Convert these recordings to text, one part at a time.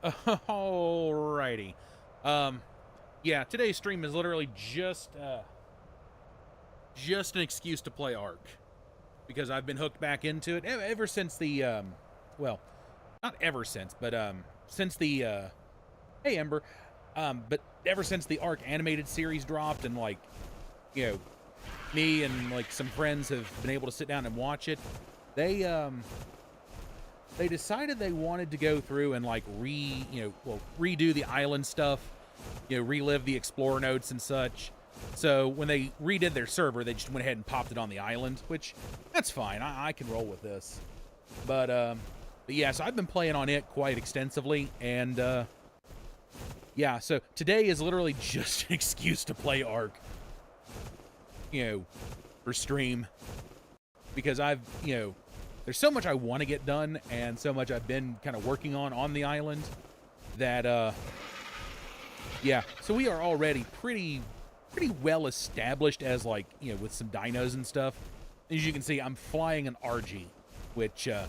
Alrighty. Yeah, today's stream is literally just an excuse to play Ark. Because I've been hooked back into it ever since the, well, not ever since, but, since the, hey Ember, but ever since the Ark animated series dropped and, like, you know, me and, like, some friends have been able to sit down and watch it, they decided they wanted to go through and, like, redo the island stuff, relive the Explorer notes and such. So when they redid their server, they just went ahead and popped it on the island, which, that's fine. I can roll with this. But yeah, so I've been playing on it quite extensively, and, yeah, so today is literally just an excuse to play Ark, for stream. Because there's so much I want to get done, and so much I've been kind of working on the island, that, yeah, so we are already pretty well established as, like, with some dinos and stuff. As you can see, I'm flying an RG, which, I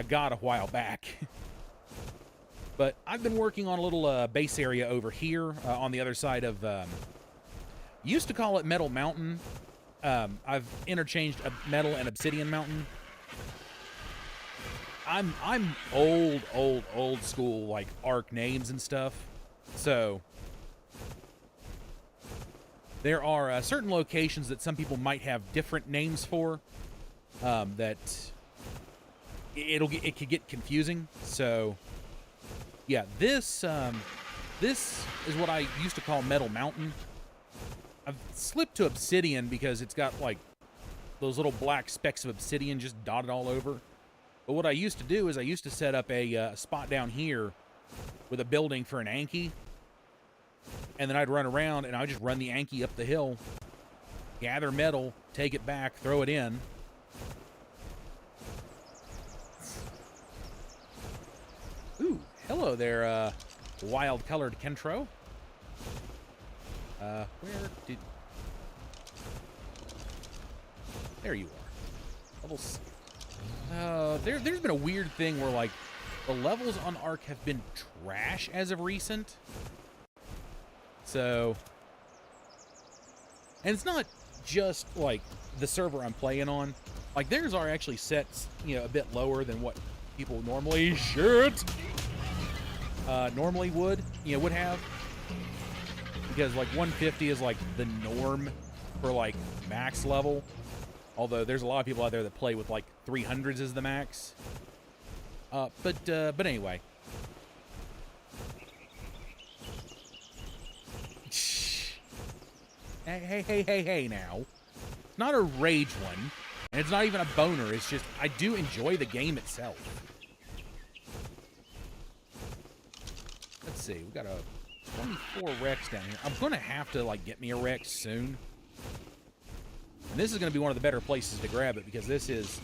got a while back. But I've been working on a little base area over here on the other side of, used to call it Metal Mountain. I've interchanged Metal and Obsidian Mountain. I'm old school, like, Ark names and stuff. So there are certain locations that some people might have different names for, that it could get confusing. So yeah, this is what I used to call Metal Mountain. I've slipped to Obsidian because it's got, like, those little black specks of obsidian just dotted all over. But what I used to do is I used to set up a spot down here with a building for an Anki, and then I'd run around and I'd just run the Anki up the hill, gather metal, take it back, throw it in. Ooh, hello there, wild-colored Kentro. Where did... There you are. Levels... there's been a weird thing where, like, the levels on Ark have been trash as of recent. So... And it's not just, like, the server I'm playing on. Like, theirs are actually set, a bit lower than what people normally... normally would have. Because, like, 150 is, like, the norm for, like, max level. Although there's a lot of people out there that play with, like, 300s as the max. But anyway. Hey now. It's not a rage one. And it's not even a boner. It's just, I do enjoy the game itself. Let's see. We got a 24 Rex down here. I'm going to have to, like, get me a Rex soon. And this is going to be one of the better places to grab it, because this is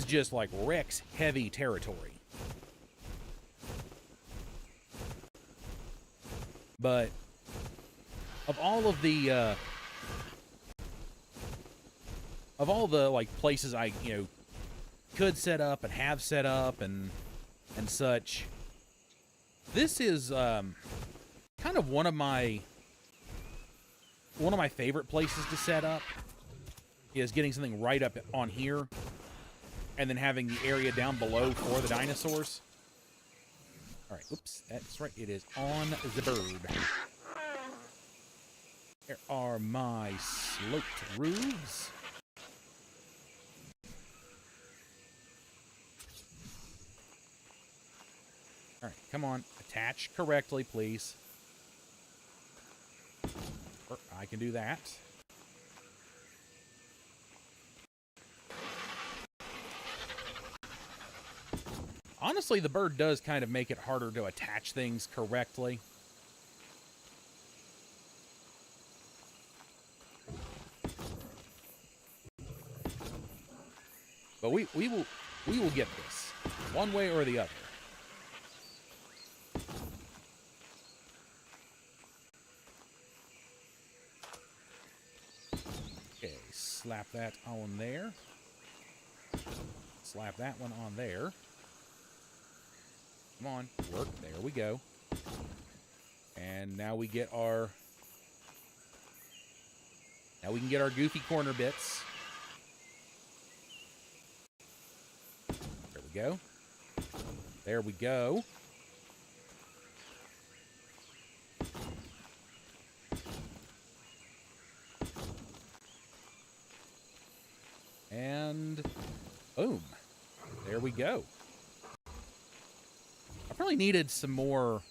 just, like, Rex-heavy territory. But of all the like places I could set up and have set up and such, this is kind of one of my favorite places to set up, is getting something right up on here and then having the area down below for the dinosaurs. All right, oops, that's right, it is on the bird. There are my sloped roofs. All right, come on, attach correctly, please. I can do that. Honestly, the bird does kind of make it harder to attach things correctly. But we will get this, one way or the other. Okay, slap that on there. Slap that one on there. Come on, work. There we go. And now we get our... Now we can get our goofy corner bits. There we go. There we go. And boom. There we go. I probably needed some more...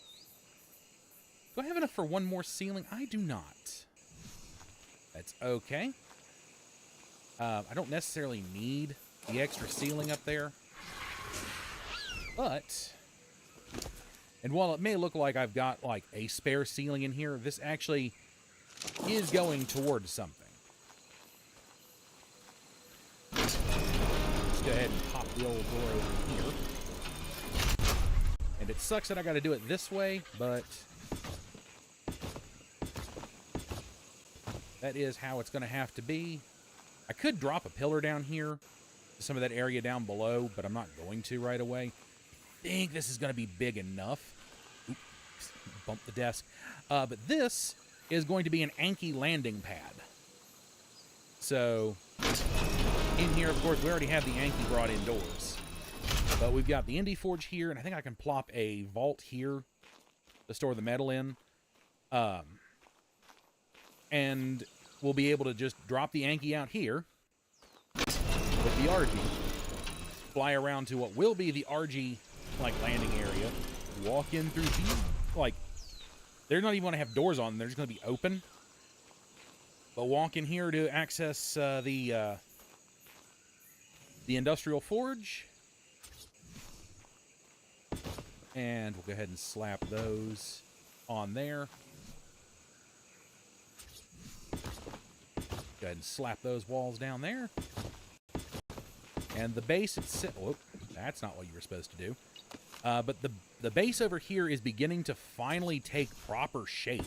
Do I have enough for one more ceiling? I do not. That's okay. I don't necessarily need the extra ceiling up there. But... And while it may look like I've got, like, a spare ceiling in here, this actually is going towards something. Let's go ahead and pop the old door over here. And it sucks that I got to do it this way, but that is how it's going to have to be. I could drop a pillar down here to some of that area down below, but I'm not going to right away. I think this is going to be big enough. Oops, bump the desk. But this is going to be an Anki landing pad. So, in here, of course, we already have the Anki brought indoors. But we've got the Indie Forge here, and I think I can plop a vault here to store the metal in. And we'll be able to just drop the Anki out here with the RG, fly around to what will be the RG, like, landing area, walk in through here. Like, they're not even going to have doors on them. They're just going to be open. But walk in here to access the Industrial Forge. And we'll go ahead and slap those on there. Go ahead and slap those walls down there. And the base itself... Oh, that's not what you were supposed to do. But the base over here is beginning to finally take proper shape.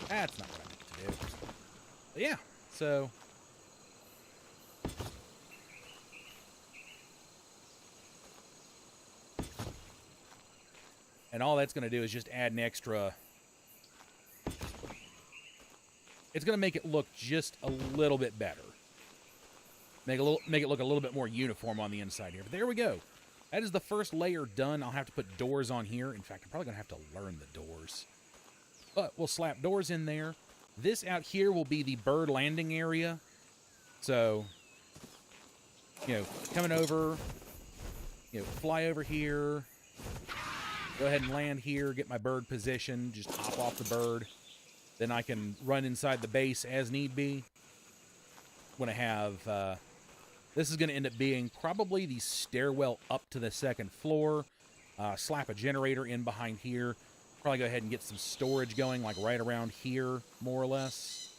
That's not what I meant to do. But yeah, so... And all that's going to do is just add an extra... It's going to make it look just a little bit better. Make it look a little bit more uniform on the inside here. But there we go. That is the first layer done. I'll have to put doors on here. In fact, I'm probably going to have to learn the doors. But we'll slap doors in there. This out here will be the bird landing area. So, you know, coming over, you know, fly over here. Go ahead and land here, get my bird position, just hop off the bird. Then I can run inside the base as need be. When I have, this is going to end up being probably the stairwell up to the second floor. Slap a generator in behind here. Probably go ahead and get some storage going, like right around here, more or less.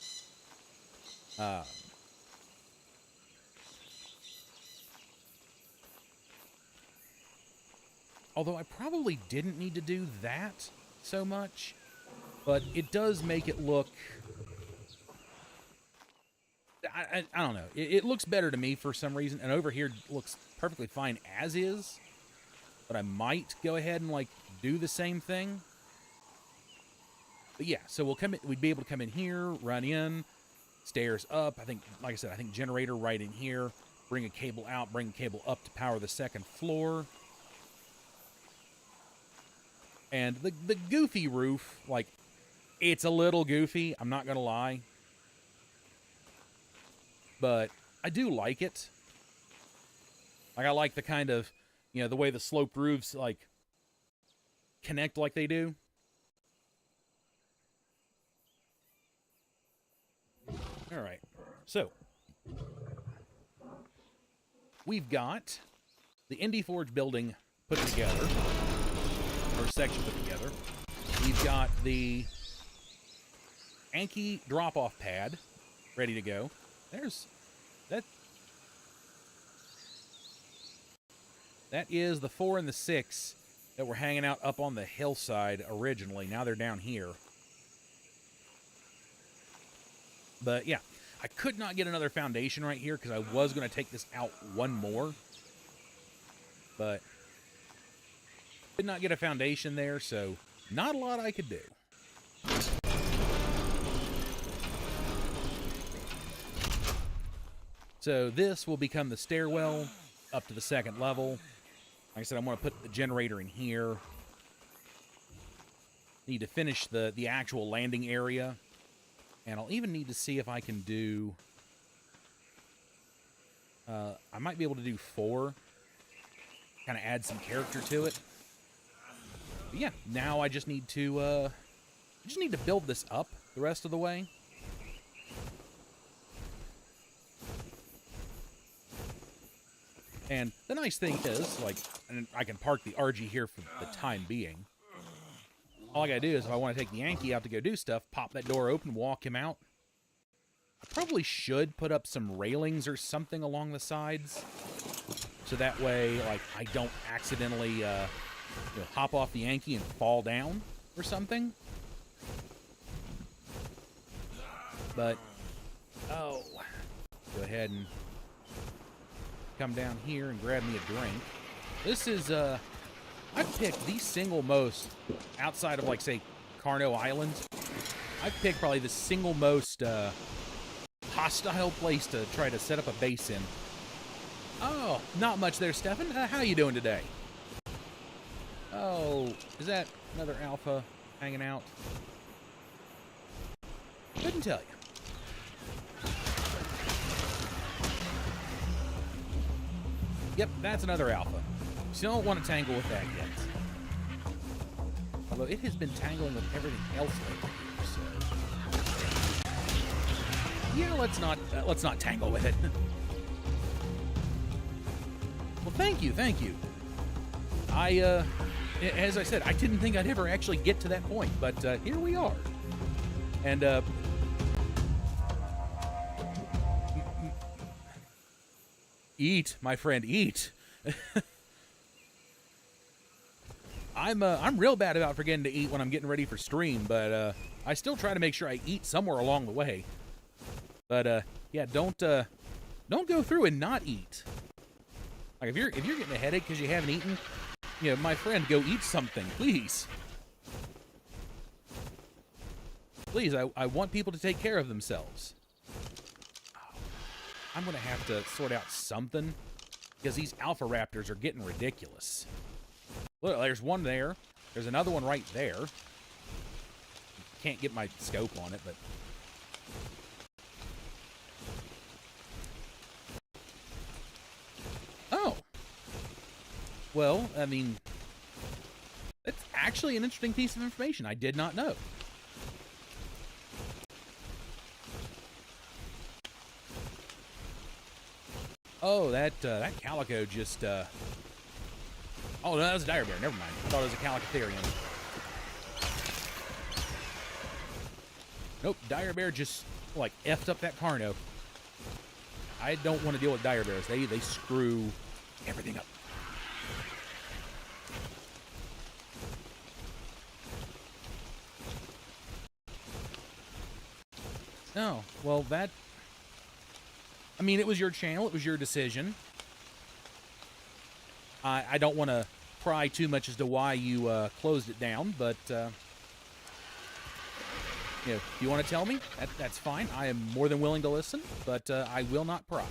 Although I probably didn't need to do that so much, but it does make it look... I don't know. It looks better to me for some reason, and over here it looks perfectly fine as is. But I might go ahead and, like, do the same thing. But yeah, so we'd be able to come in here, run in, stairs up. I think, like I said, I think generator right in here. Bring a cable out, bring a cable up to power the second floor. And the goofy roof, like, it's a little goofy, I'm not going to lie. But I do like it. Like, I like the kind of, you know, the way the sloped roofs, like, connect like they do. All right, so we've got the Indie Forge building put together, or section put together. We've got the Anki drop-off pad ready to go. There's that. That is the 4 and the 6 that were hanging out up on the hillside originally. Now they're down here. But yeah, I could not get another foundation right here because I was going to take this out one more. But did not get a foundation there, so not a lot I could do. So this will become the stairwell up to the second level. Like I said, I'm going to put the generator in here. Need to finish the actual landing area. And I'll even need to see if I can do... I might be able to do 4. Kind of add some character to it. But yeah, now I just need to build this up the rest of the way. And the nice thing is, like, I can park the RG here for the time being. All I gotta do is, if I want to take the Yankee out to go do stuff, pop that door open, walk him out. I probably should put up some railings or something along the sides, so that way, like, I don't accidentally hop off the Yankee and fall down or something. But, oh, go ahead and come down here and grab me a drink. This is, I've picked the single most, outside of, like, say, Carno Island, I've picked probably the single most hostile place to try to set up a base in. Oh, not much there, Stefan. How you doing today? Oh, is that another alpha hanging out? Couldn't tell you. Yep, that's another alpha. So you don't want to tangle with that yet. Although it has been tangling with everything else lately, so yeah, let's not tangle with it. Well, thank you. As I said, I didn't think I'd ever actually get to that point, but here we are. And eat, my friend, eat. I'm real bad about forgetting to eat when I'm getting ready for stream, but I still try to make sure I eat somewhere along the way. But yeah, don't go through and not eat. Like if you're getting a headache because you haven't eaten, you know, my friend, go eat something, please. Please, I want people to take care of themselves. I'm gonna have to sort out something because these alpha raptors are getting ridiculous. Look, there's one there. There's another one right there. Can't get my scope on it, but... Oh. Well, I mean... It's actually an interesting piece of information I did not know. Oh, that calico just... Oh, no, that was a dire bear. Never mind. I thought it was a calicotherium. Nope, dire bear just, like, effed up that Carno. I don't want to deal with dire bears. They screw everything up. Oh, well, that... I mean, it was your channel. It was your decision. I don't want to pry too much as to why you closed it down, but you know, if you want to tell me, that's fine. I am more than willing to listen, but I will not pry.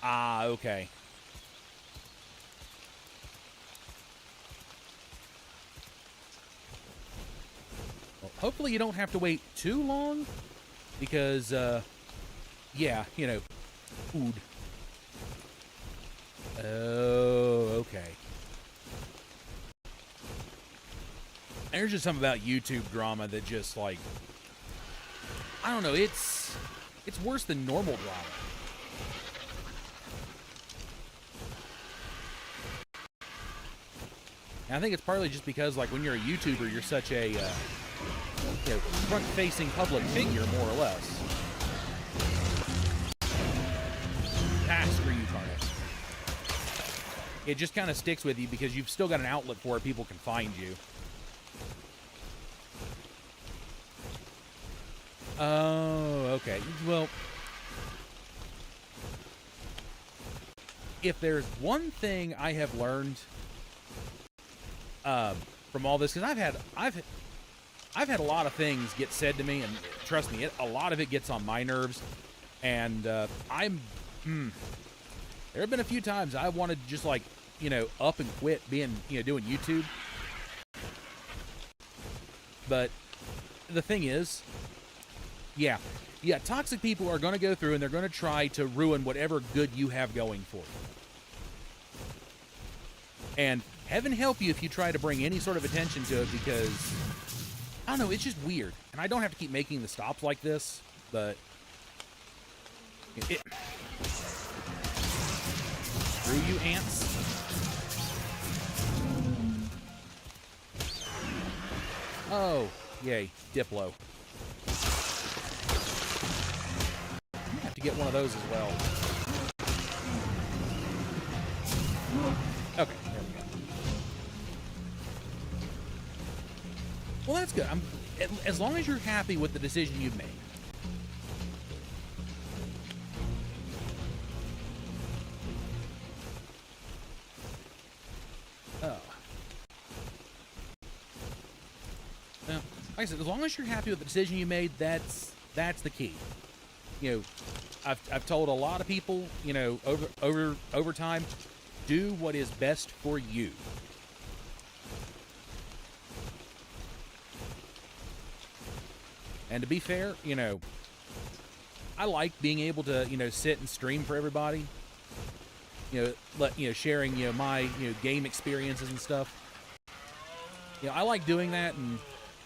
Ah, okay. Hopefully you don't have to wait too long, because, yeah, you know, food. Oh, okay. There's just something about YouTube drama that just, like, I don't know, it's worse than normal drama. And I think it's partly just because, like, when you're a YouTuber, you're such a, you know, front-facing public figure, more or less. Ah, screw you, Carno. it just kind of sticks with you because you've still got an outlet for where people can find you. Oh, okay. Well, if there's one thing I have learned from all this, because I've had a lot of things get said to me, and trust me, a lot of it gets on my nerves. And there have been a few times I wanted to just, like, you know, up and quit being, you know, doing YouTube. But the thing is, yeah, toxic people are going to go through and they're going to try to ruin whatever good you have going for you. And heaven help you if you try to bring any sort of attention to it, because, I don't know, it's just weird. And I don't have to keep making the stops like this, but screw you, ants. Oh, yay, Diplo. I have to get one of those as well. Okay, there we go. Well, that's good. As long as you're happy with the decision you've made. Oh. Now, like I said, as long as you're happy with the decision you made, that's the key. You know, I've told a lot of people, you know, over time, do what is best for you. And to be fair, you know, I like being able to, you know, sit and stream for everybody. You know, sharing, you know, my, you know, game experiences and stuff. You know, I like doing that, and,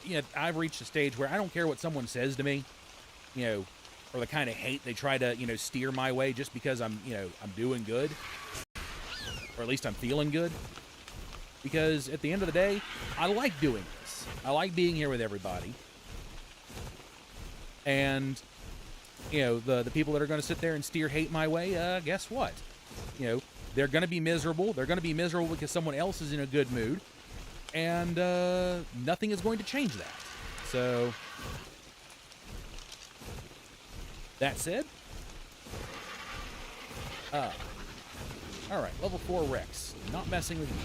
you know, I've reached a stage where I don't care what someone says to me, you know, or the kind of hate they try to, you know, steer my way just because I'm, you know, I'm doing good. Or at least I'm feeling good. Because at the end of the day, I like doing this. I like being here with everybody. And, you know, the people that are going to sit there and steer hate my way, guess what? You know, they're going to be miserable. They're going to be miserable because someone else is in a good mood. And nothing is going to change that. So, that said, alright, level 4 Rex. Not messing with you.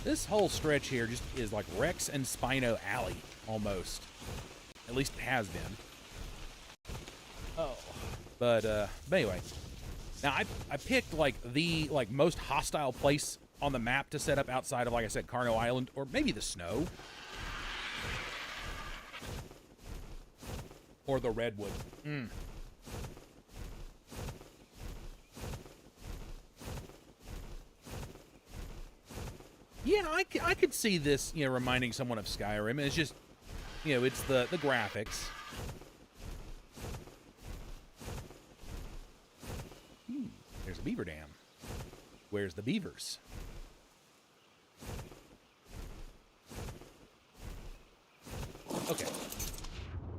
This whole stretch here just is like Rex and Spino Alley, almost. At least it has been. Oh. But anyway. Now, I picked, like, the, like, most hostile place on the map to set up outside of, like I said, Carno Island, or maybe the snow. Or the redwood. Yeah, I could see this, you know, reminding someone of Skyrim. It's just, you know, it's the graphics. There's a beaver dam. Where's the beavers? Okay.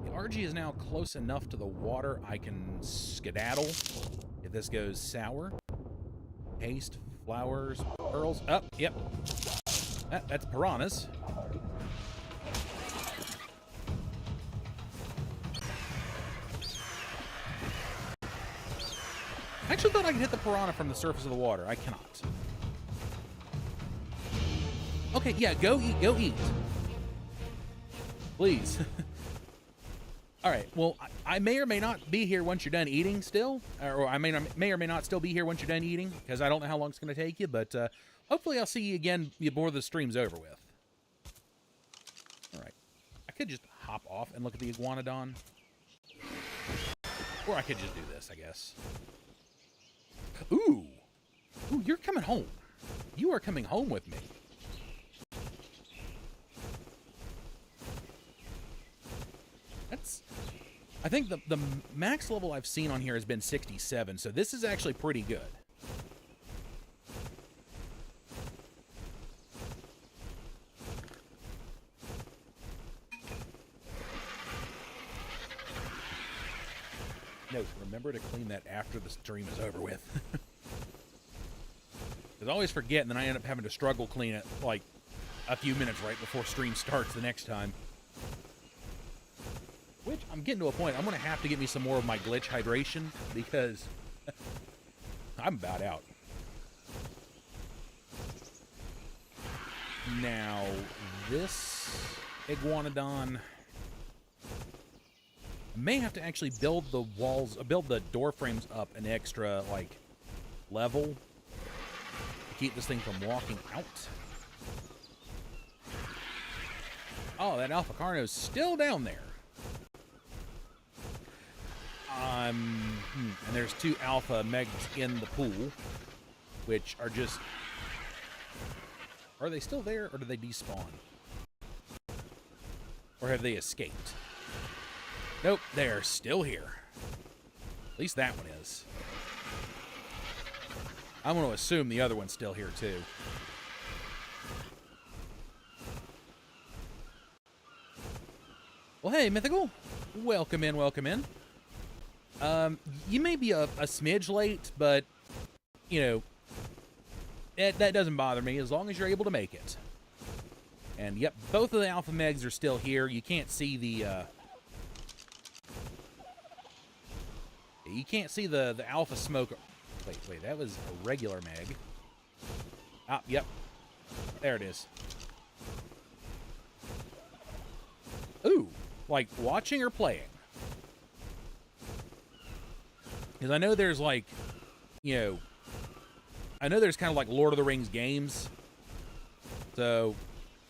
The RG is now close enough to the water I can skedaddle if this goes sour. Paste, flowers, pearls. Oh, yep. That's piranhas. I actually thought I could hit the piranha from the surface of the water. I cannot. Okay, yeah, go eat. Please. Alright, well, I may or may not be here once you're done eating still. Or I may or may not still be here once you're done eating, because I don't know how long it's going to take you, but hopefully I'll see you again before the stream's over with. Alright. I could just hop off and look at the iguanodon. Or I could just do this, I guess. Ooh, you're coming home. You are coming home with me. I think the max level I've seen on here has been 67, so this is actually pretty good. Note, remember to clean that after the stream is over with. Because I always forget, and then I end up having to struggle clean it, like, a few minutes right before stream starts the next time. Which, I'm getting to a point, I'm going to have to get me some more of my glitch hydration, because I'm about out. Now, this iguanodon, I may have to actually build the walls, build the door frames up an extra, like, level to keep this thing from walking out. Oh, that Alpha Carno's still down there. And there's 2 Alpha Megs in the pool, which are just... Are they still there, or do they despawn? Or have they escaped? Nope, they're still here. At least that one is. I'm going to assume the other one's still here, too. Well, hey, Mythical. Welcome in, welcome in. You may be a smidge late, but, you know, that doesn't bother me as long as you're able to make it. And, yep, both of the Alpha Megs are still here. You can't see the, you can't see the Alpha Smoke. Wait, that was a regular Meg. Ah, yep. There it is. Ooh, like watching or playing? Because I know there's like, you know, I know there's kind of like Lord of the Rings games. So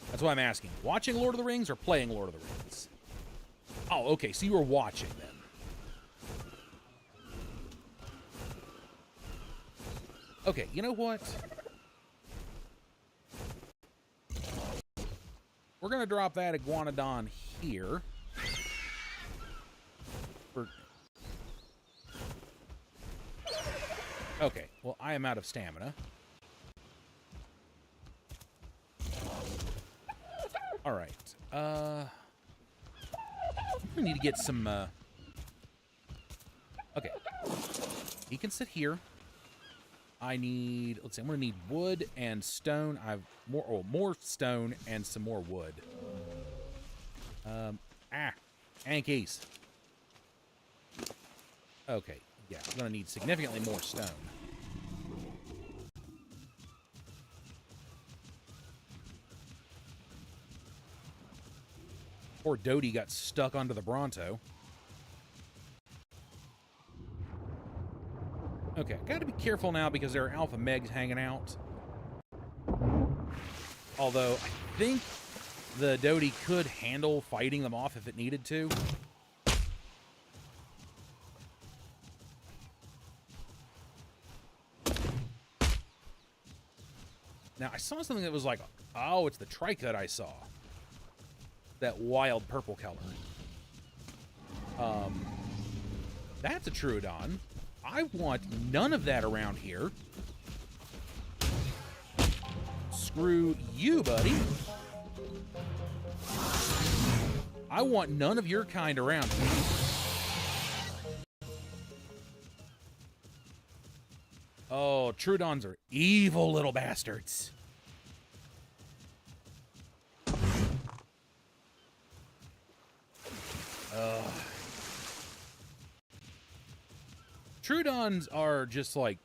that's why I'm asking. Watching Lord of the Rings or playing Lord of the Rings? Oh, okay, so you were watching then. Okay, you know what? We're going to drop that iguanodon here. Okay, well, I am out of stamina. Alright, we need to get some, okay. He can sit here. I need, let's see, I'm gonna need wood and stone. I've more stone and some more wood. Ankies. Okay, yeah, I'm gonna need significantly more stone. Poor Dodie got stuck onto the Bronto. Okay, gotta be careful now because there are Alpha Megs hanging out. Although, I think the Dodie could handle fighting them off if it needed to. Now, I saw something that was like, oh, it's the Tricut I saw. That wild purple color. That's a Troodon. I want none of that around here. Screw you, buddy. I want none of your kind around here. Oh, Troodons are evil little bastards. Troodons are just like,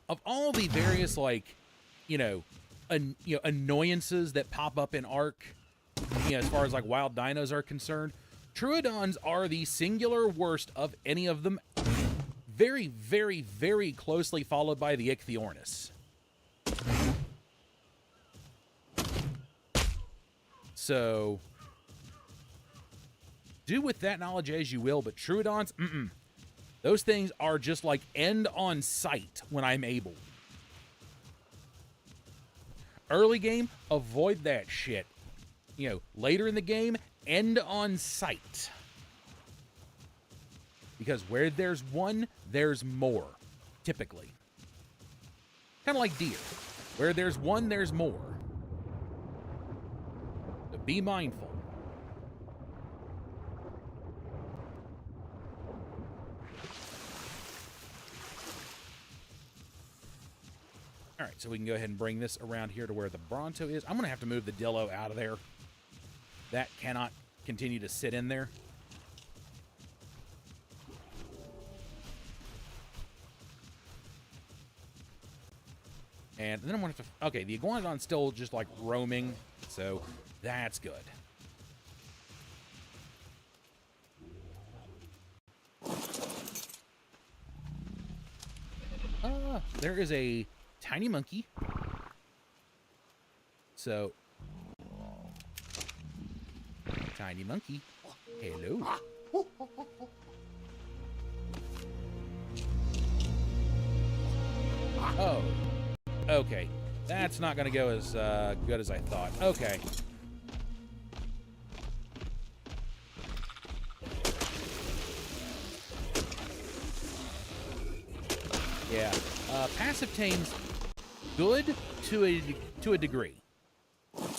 of all the various like, annoyances that pop up in Ark, as far as like wild dinos are concerned, Troodons are the singular worst of any of them. Very, very, very closely followed by the Ichthyornis. So, do with that knowledge as you will, but Troodons, those things are just like end on sight when I'm able. Early game, avoid that shit. Later in the game, end on sight. Because where there's one, there's more, typically. Kind of like deer. Where there's one, there's more. So be mindful. All right, so we can go ahead and bring this around here to where the Bronto is. I'm going to have to move the Dillo out of there. That cannot continue to sit in there. And then I'm going to have to... Okay, the Iguanodon's still just, like, roaming, so that's good. There is a tiny monkey. So... Tiny monkey. Hello. Oh. Okay. That's not going to go as good as I thought. Okay. Yeah. Passive tame's good to a degree. All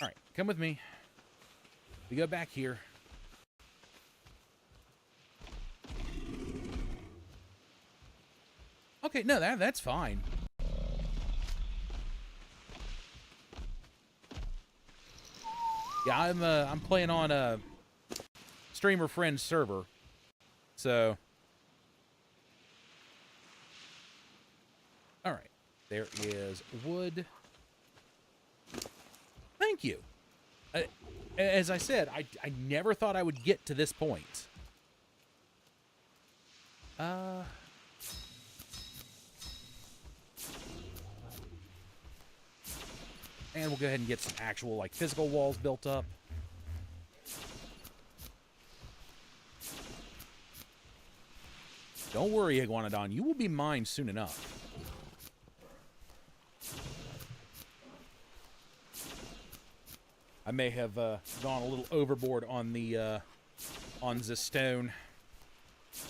right, come with me. We go back here. Okay, no, that's fine. Yeah, I'm playing on a streamer friend server, so all right. There is wood. Thank you. As I said, I never thought I would get to this point. And we'll go ahead and get some actual, like, physical walls built up. Don't worry, Iguanodon. You will be mine soon enough. I may have gone a little overboard on the stone.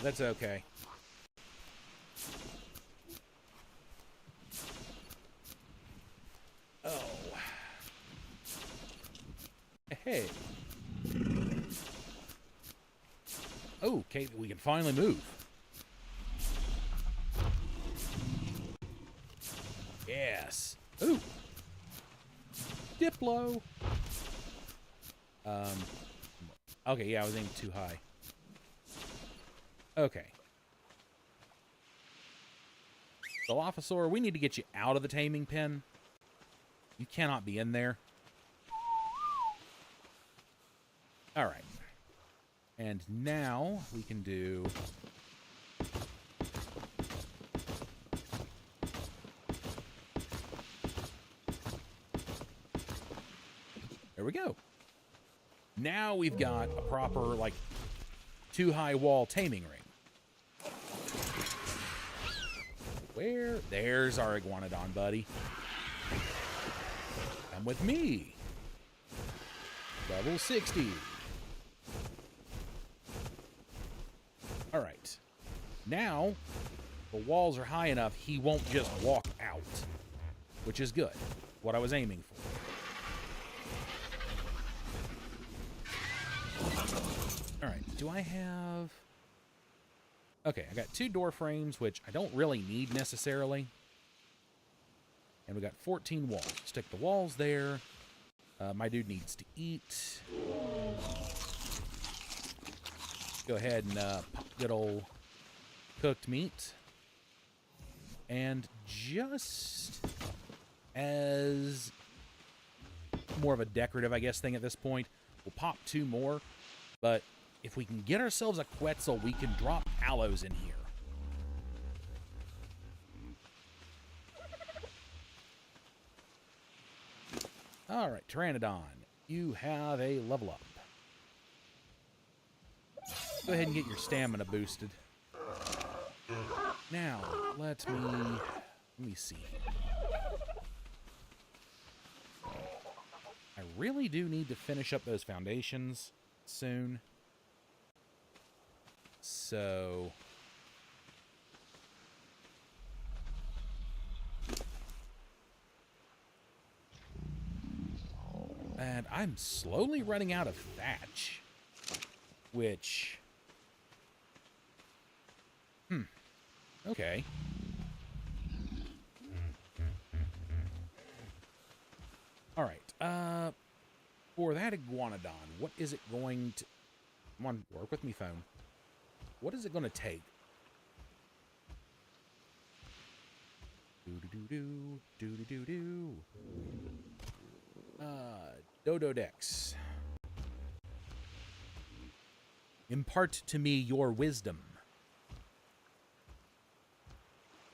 That's okay. Oh. Hey. Oh, okay, we can finally move. Yes. Ooh. Diplo. Okay, yeah, I was aiming too high. Okay. Dilophosaur, we need to get you out of the taming pen. You cannot be in there. All right. And now we can do... There we go. Now we've got a proper, like, 2-high wall taming ring. Where? There's our Iguanodon, buddy. Come with me. Level 60. All right. Now, the walls are high enough, he won't just walk out, which is good. What I was aiming for. All right, do I have... Okay, I got 2 door frames, which I don't really need necessarily. And we got 14 walls. Stick the walls there. My dude needs to eat. Go ahead and pop good old cooked meat. And just as more of a decorative, I guess, thing at this point, we'll pop 2 more. But if we can get ourselves a Quetzal, we can drop aloes in here. All right, Pteranodon, you have a level up. Go ahead and get your stamina boosted. Now, let me see. I really do need to finish up those foundations soon. So... And I'm slowly running out of thatch. which... Okay. All right. For that iguanodon, what is it going to... Come on, work with me, phone. What is it going to take? Do-do-do-do, do-do-do-do. Dododex. Impart to me your wisdom.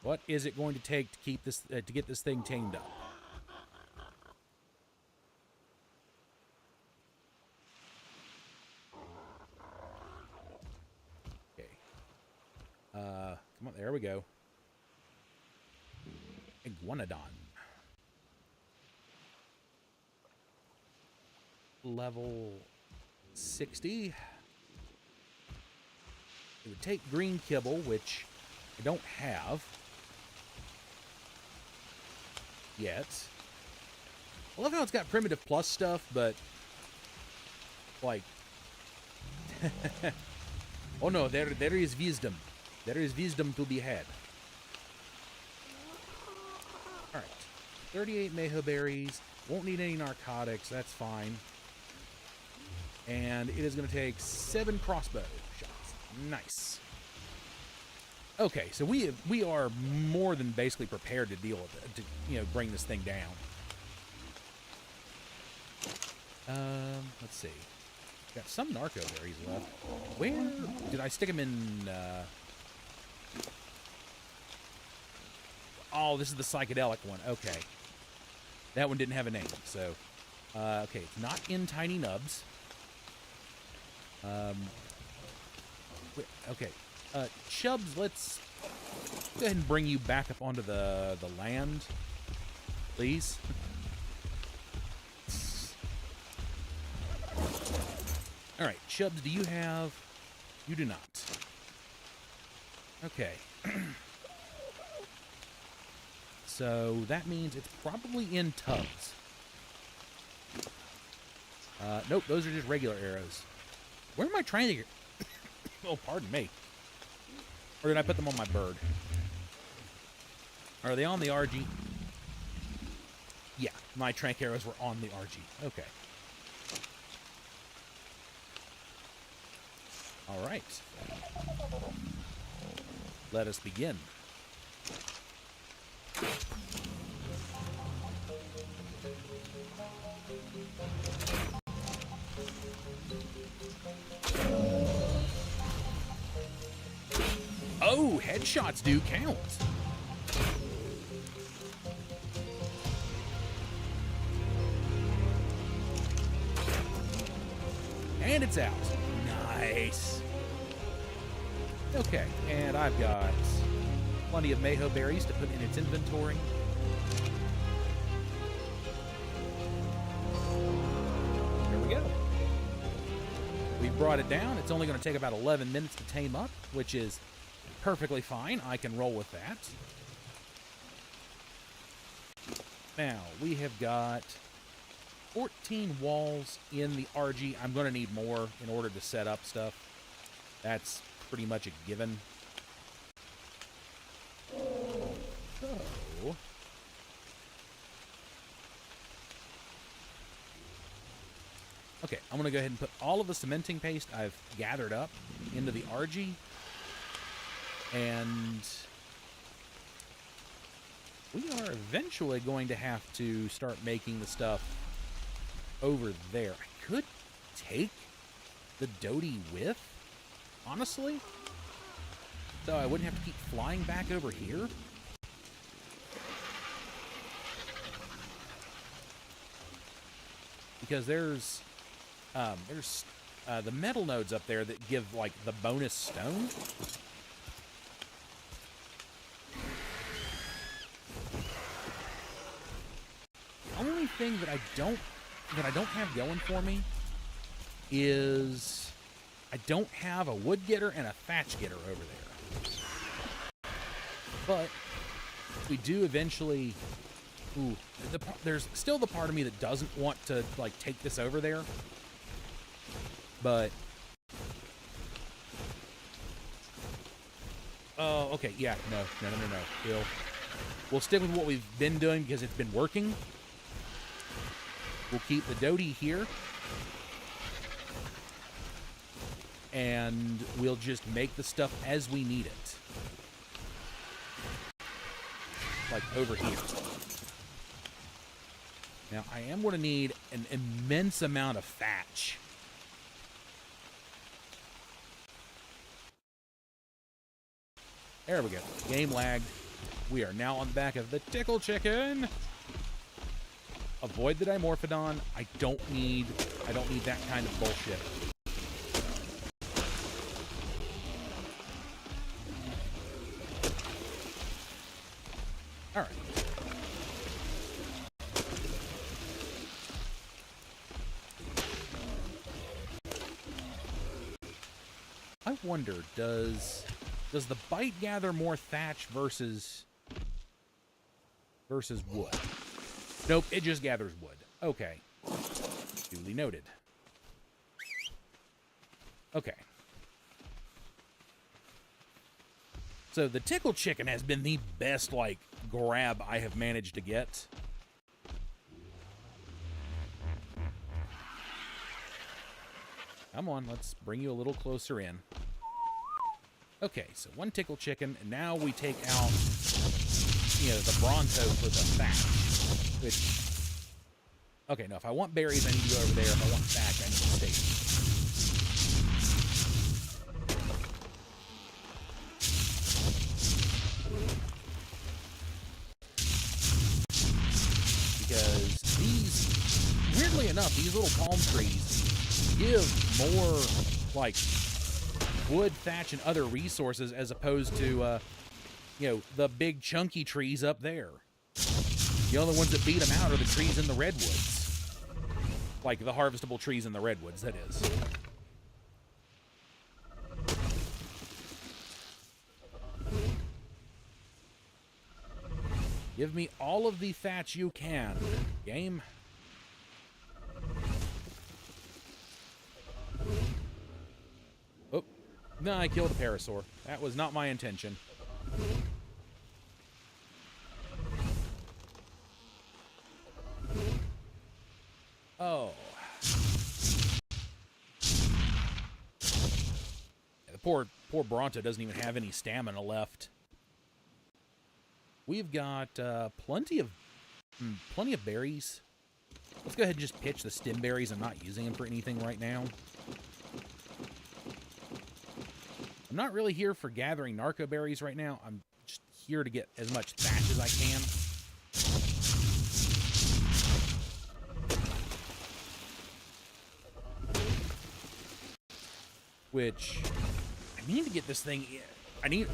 What is it going to take to keep this to get this thing tamed up? Okay. Come on, there we go. Iguanodon. Level 60. It would take green kibble, which I don't have yet. I love how it's got primitive plus stuff, but like oh no, there is wisdom. There is wisdom to be had. Alright. 38 Mayho berries. Won't need any narcotics, that's fine. And it is going to take 7 crossbow shots. Nice. Okay, so we are more than basically prepared to deal with it, to, you know, bring this thing down. Let's see. Got some narco berries left. Where did I stick them in? Oh, this is the psychedelic one. Okay. That one didn't have a name, so... okay, it's not in Tiny Nubs. Okay. Chubbs, let's go ahead and bring you back up onto the land, please. All right, Chubbs, do you have... You do not. Okay. So that means it's probably in tubs. Nope, those are just regular arrows. Where am I trying to get... Oh, pardon me. Or did I put them on my bird? Are they on the RG? Yeah, my trank arrows were on the RG. Okay. All right. Let us begin. Oh, headshots do count. And it's out. Nice. Okay, and I've got plenty of Mayho berries to put in its inventory. There we go. We brought it down. It's only going to take about 11 minutes to tame up, which is perfectly fine. I can roll with that. Now, we have got 14 walls in the RG. I'm going to need more in order to set up stuff. That's pretty much a given. So, okay, I'm going to go ahead and put all of the cementing paste I've gathered up into the RG. And we are eventually going to have to start making the stuff over there. I could take the Doty with, honestly, so I wouldn't have to keep flying back over here. Because there's the metal nodes up there that give, like, the bonus stone. The only thing that I don't have going for me is I don't have a wood getter and a thatch getter over there. But we do eventually... Ooh, there's still the part of me that doesn't want to, like, take this over there. But Oh, okay, yeah, no. We'll stick with what we've been doing because it's been working. We'll keep the Doty here. And we'll just make the stuff as we need it. Like over here. Now, I am going to need an immense amount of thatch. There we go. Game lagged. We are now on the back of the Tickle Chicken. Avoid the Dimorphodon. I don't need that kind of bullshit. All right. I wonder, does the bite gather more thatch versus wood? Nope, it just gathers wood. Okay. Duly noted. Okay. So the Tickle Chicken has been the best, like, grab I have managed to get. Come on, let's bring you a little closer in. Okay, so one Tickle Chicken, and now we take out, you know, the Bronto for the thatch. Which, okay, no, if I want berries, I need to go over there. If I want thatch, I need to stay here. Because these, weirdly enough, these little palm trees give more, like, wood, thatch, and other resources as opposed to, you know, the big chunky trees up there. The only ones that beat them out are the trees in the redwoods. Like the harvestable trees in the redwoods, that is. Give me all of the thatch you can, game. Oh, no, I killed a parasaur. That was not my intention. Oh. Yeah, the poor Bronto doesn't even have any stamina left. We've got plenty of berries. Let's go ahead and just pitch the stem berries. I'm not using them for anything right now. I'm not really here for gathering narco berries right now. I'm just here to get as much thatch as I can. Which, I need to get this thing in. I need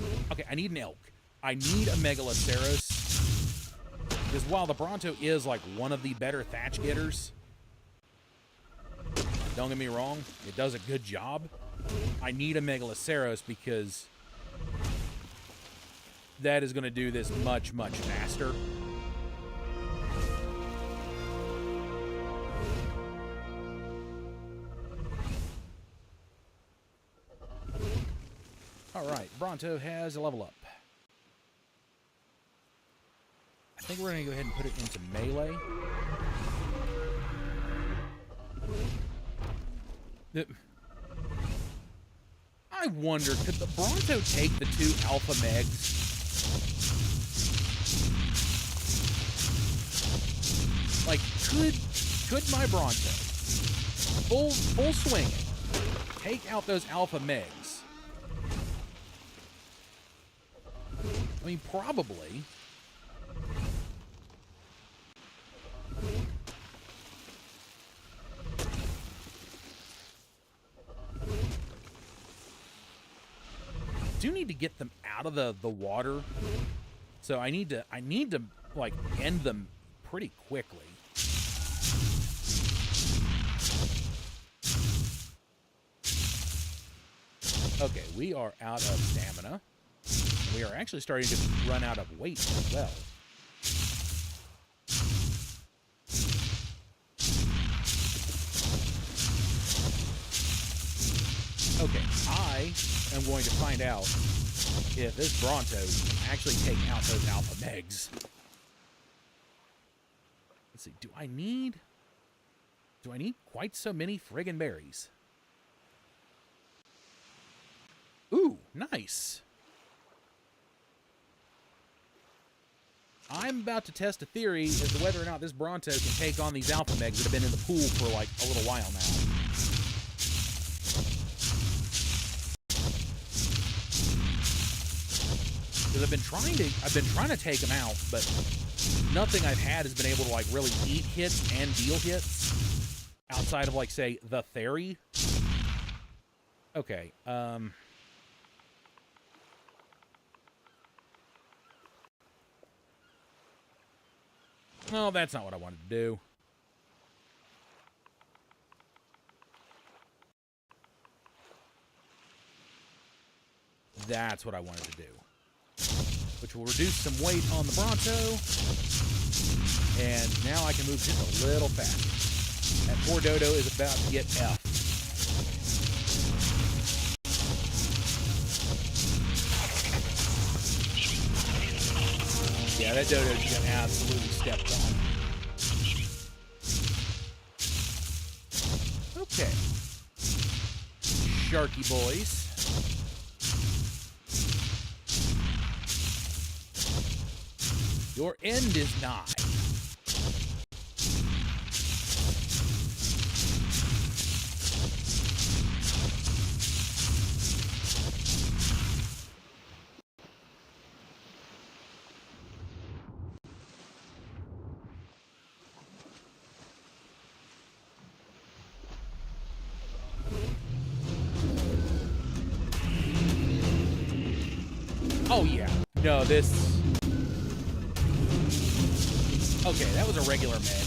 an elk. I need a Megaloceros. Because while the Bronto is like one of the better thatch getters, don't get me wrong, it does a good job. I need a Megaloceros because that is going to do this much, much faster. Alright, Bronto has a level up. I think we're going to go ahead and put it into melee. I wonder, could the Bronto take the 2 Alpha Megs? Like, could my Bronto, full swing, take out those Alpha Megs? I mean, probably. Do need to get them out of the water, so I need to like end them pretty quickly. Okay, we are out of stamina. We are actually starting to run out of weight as well. Okay, I am going to find out if this Bronto can actually take out those alpha megs. Let's see, do I need quite so many friggin' berries? Ooh, nice. I'm about to test a theory as to whether or not this Bronto can take on these alpha megs that have been in the pool for like a little while now. Because I've been trying to take them out, but nothing I've had has been able to like really eat hits and deal hits outside of like, say, the Theory. Okay, no, that's not what I wanted to do. That's what I wanted to do. Which will reduce some weight on the Bronto. And now I can move just a little faster. That poor Dodo is about to get F. Yeah, that Dodo just got absolutely stepped on. Okay. Sharky boys. Your end is nigh. Oh, yeah. No, this... Okay, that was a regular Meg.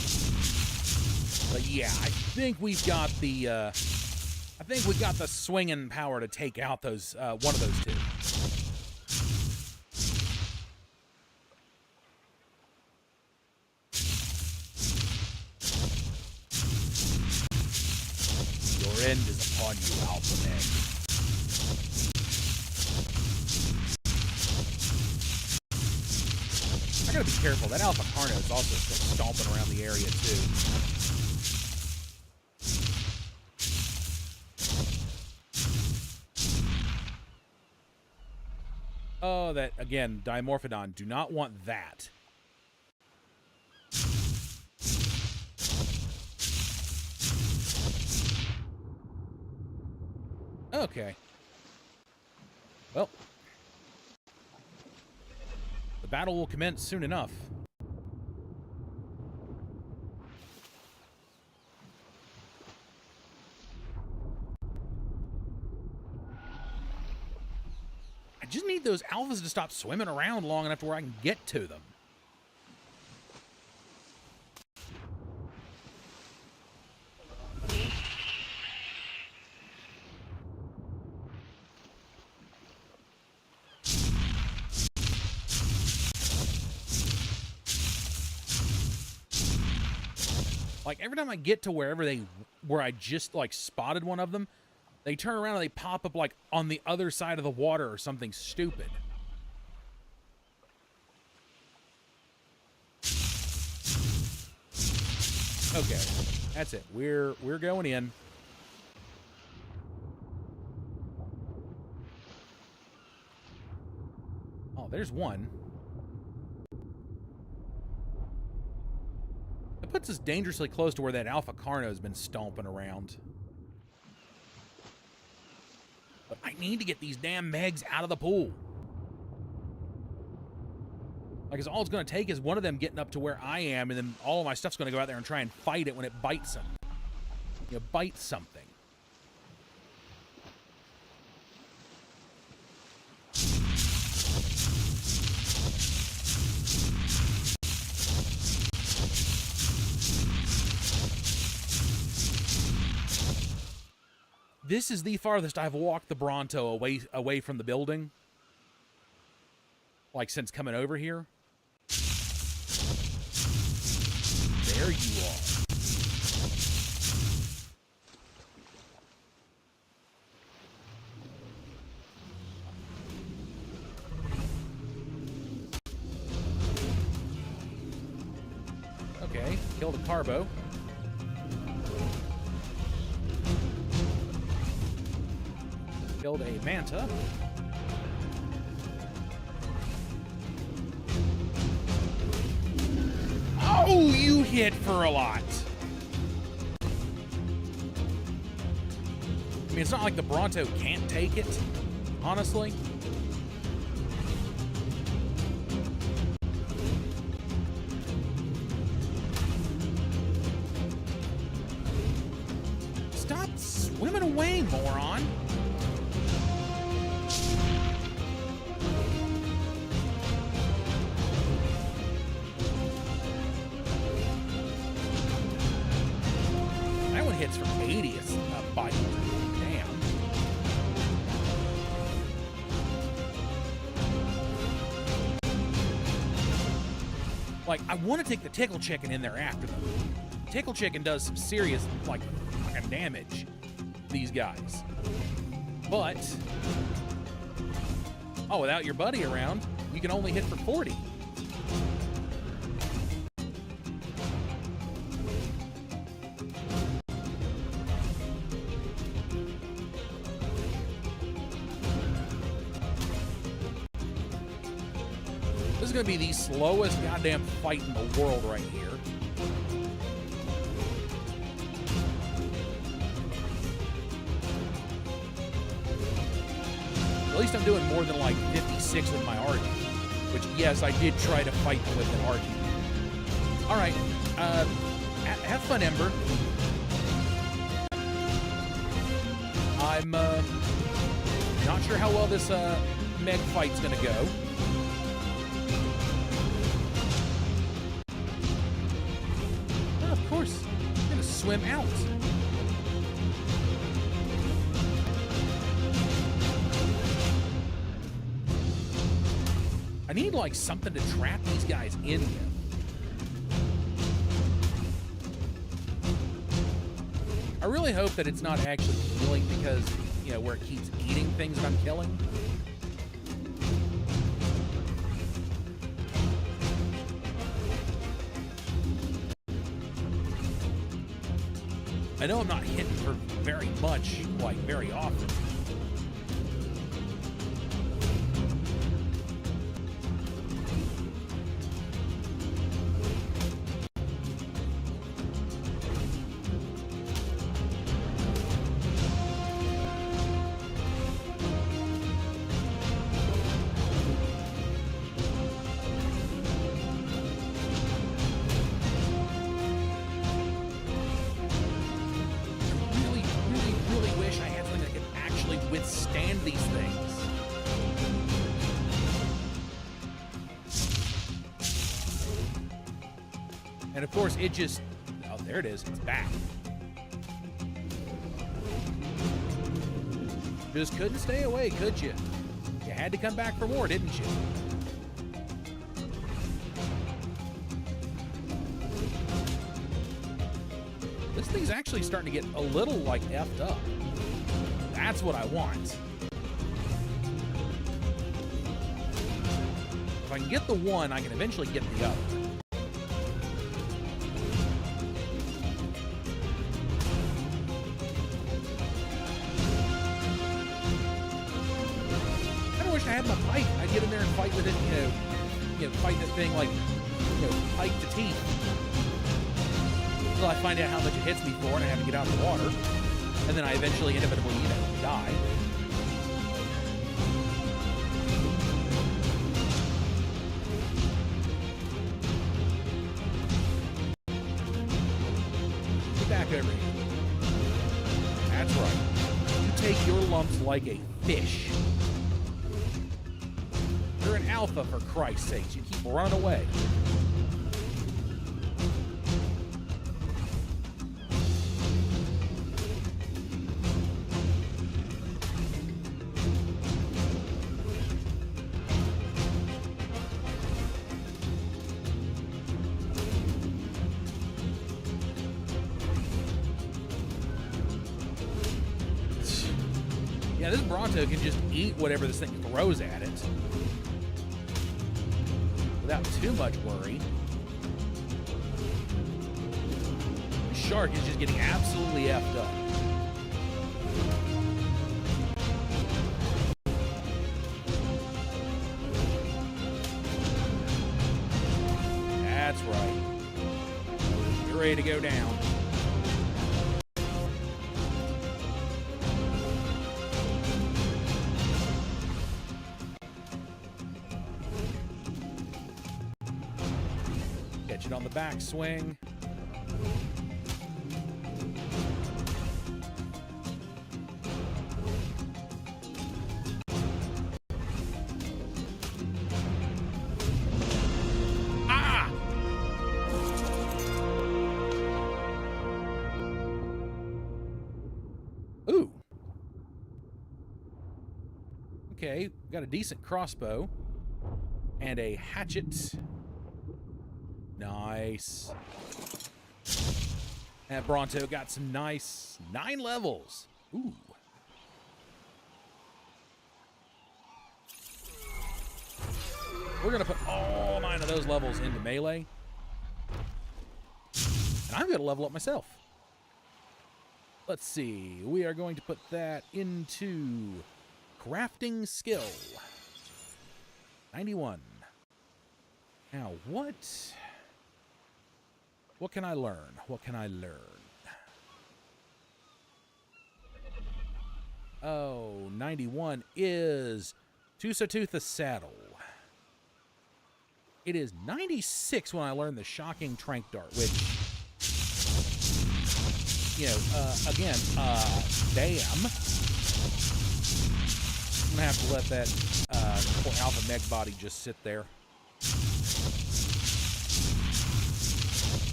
But yeah, I think we've got the, swinging power to take out those, one of those two. Your end is upon you, Alpha Meg. I gotta be careful. That Alpha Carno is also still stomping around the area, too. Oh, that, again, Dimorphodon. Do not want that. Okay. Well. The battle will commence soon enough. I just need those alphas to stop swimming around long enough to where I can get to them. Like, every time I get to where I just, like, spotted one of them, they turn around and they pop up, like, on the other side of the water or something stupid. Okay, that's it. We're going in. Oh, there's one. It puts us dangerously close to where that Alpha Carno has been stomping around. But I need to get these damn Megs out of the pool. Like, all it's going to take is one of them getting up to where I am, and then all of my stuff's going to go out there and try and fight it when it bites them. You know, bite something. This is the farthest I've walked the Bronto away from the building. Like, since coming over here. There you are. carbo. Killed a manta. Oh, you hit for a lot. I mean, it's not like the Bronto can't take it, honestly. Stop swimming away, moron. That one hits from 80 a bite. Damn. Like, I want to take the tickle chicken in there after them. Tickle chicken does some serious, like, fucking damage to these guys. But, oh, without your buddy around, you can only hit for 40. This is going to be the slowest goddamn fight in the world right here. At least I'm doing more than like 56 with my RG. Which, yes, I did try to fight with an RG. Alright, have fun, Ember. I'm not sure how well this Meg fight's gonna go. Oh, of course, I'm gonna swim out. I need, like, something to trap these guys in with. I really hope that it's not actually healing because, you know, where it keeps eating things that I'm killing. I know I'm not hitting for very much, like, very often. Withstand these things. And of course it just, oh, there it is, it's back. Just couldn't stay away, could you? You had to come back for more, didn't you? This thing's actually starting to get a little, like, effed up. That's what I want. If I can get the one, I can eventually get the other. I kinda wish I had my pike. I'd get in there and fight with it, you know, fight the thing like, you know, pike to teeth. Until I find out how much it hits me for and I have to get out of the water. And then I eventually, inevitably, you know, die. Get back over here. That's right. You take your lumps like a fish. You're an alpha, for Christ's sakes. You keep running away. Yeah, this Bronto can just eat whatever this thing throws at it without too much worry. shark is just getting absolutely effed up. That's right. You're ready to go down. Catch it on the backswing. Ooh. Okay, got a decent crossbow. And a hatchet. Nice. And Bronto got some nice 9 levels. Ooh. We're going to put all 9 of those levels into melee. And I'm going to level up myself. Let's see. We are going to put that into crafting skill. 91. Now, what can I learn? What can I learn? Oh, 91 is Tusatooth the Saddle. It is 96 when I learn the Shocking Trank Dart, which, you know, again, damn. I'm gonna have to let that poor Alpha Meg body just sit there.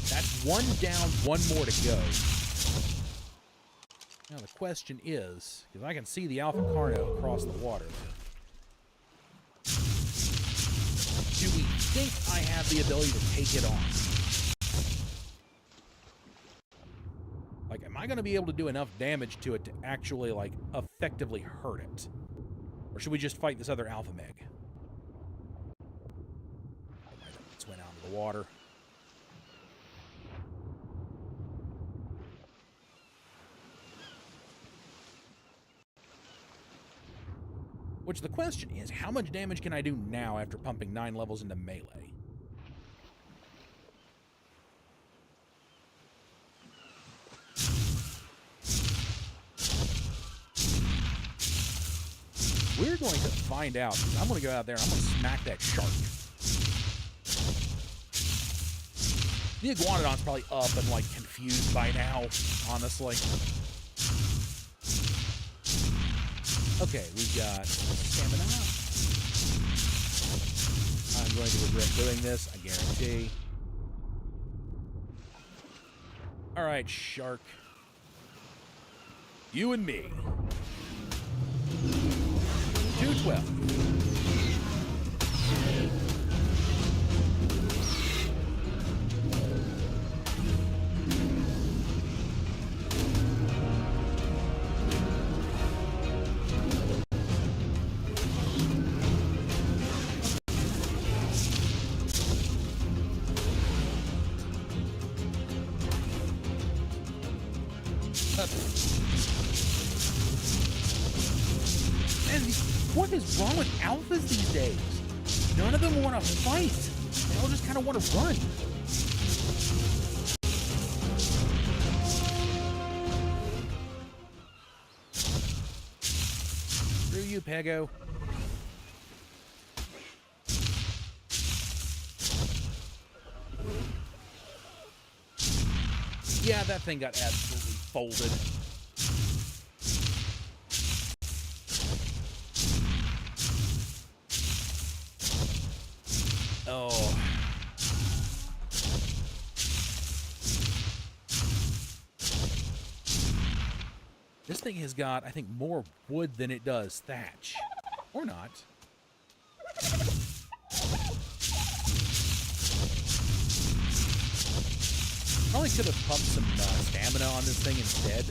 That's 1 down, 1 more to go. Now the question is, because I can see the Alpha Carno across the water, do we think I have the ability to take it on? Like, am I going to be able to do enough damage to it to actually, like, effectively hurt it? Or should we just fight this other Alpha Meg? Let's went out into the water. Which the question is, how much damage can I do now after pumping 9 levels into melee? We're going to find out. I'm going to go out there and I'm going to smack that shark. The Iguanodon's probably up and, like, confused by now, honestly. Okay, we've got stamina. I'm going to regret doing this, I guarantee. All right, shark. You and me. 212. What is wrong with alphas these days? None of them want to fight. They all just kind of want to run. Screw you, Pego. Yeah, that thing got absolutely folded. Oh. This thing has got, I think, more wood than it does thatch. Or not. Probably could have pumped some stamina on this thing instead.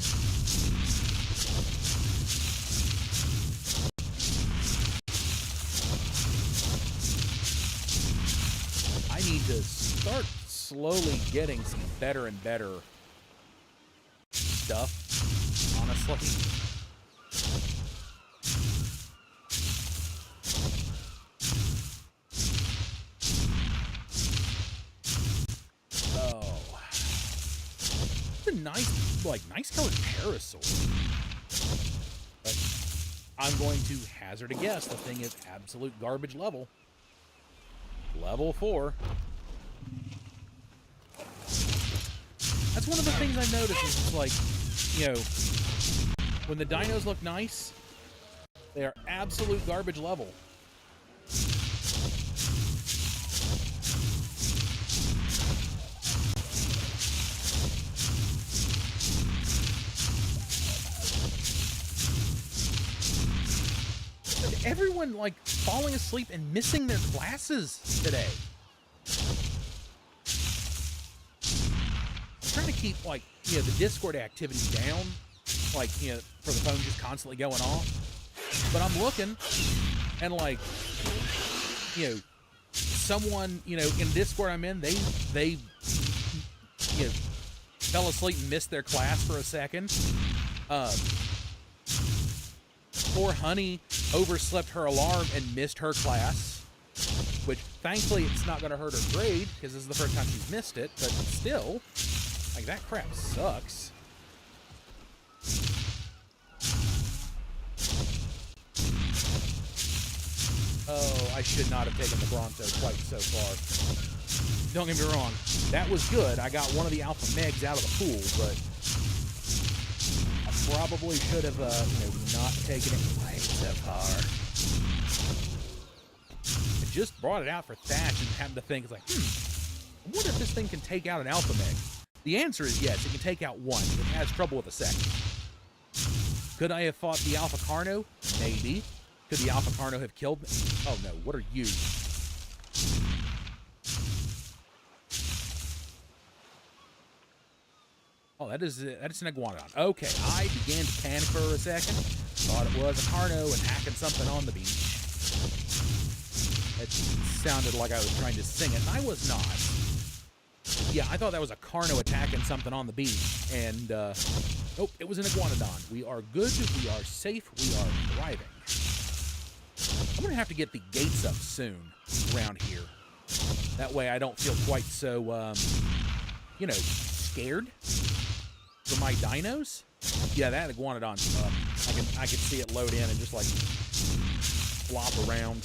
I need to start slowly getting some better and better stuff, honestly. Oh. It's a nice colored parasol. But I'm going to hazard a guess. The thing is absolute garbage level. Level 4. That's one of the things I've noticed is it's like, you know, when the dinos look nice, they are absolute garbage level. Everyone, like, falling asleep and missing their classes today. I'm trying to keep, like, you know, the Discord activity down. Like, you know, for the phone just constantly going off. But I'm looking, and, like, you know, someone, you know, in Discord I'm in, they you know, fell asleep and missed their class for a second. Poor Honey overslept her alarm and missed her class, which thankfully it's not going to hurt her grade because this is the first time she's missed it, but still, like, that crap sucks. Oh, I should not have taken the Bronto quite so far. Don't get me wrong, that was good. I got one of the Alpha Megs out of the pool, but I probably should have, you know, not taken it quite so far. I just brought it out for Thatch and happened to think, it's like, I wonder if this thing can take out an Alpha Meg. The answer is yes, it can take out one. It has trouble with the second. Could I have fought the Alpha Carno? Maybe. Could the Alpha Carno have killed me? Oh no, what are you? Oh, that is an iguanodon. Okay, I began to panic for a second. Thought it was a Carno attacking something on the beach. It sounded like I was trying to sing it, and I was not. Yeah, I thought that was a Carno attacking something on the beach, and nope, it was an iguanodon. We are good, we are safe, we are thriving. I'm gonna have to get the gates up soon around here. That way I don't feel quite so, you know, scared for my dinos. Yeah, that iguanodon's up. I can see it load in and just like flop around.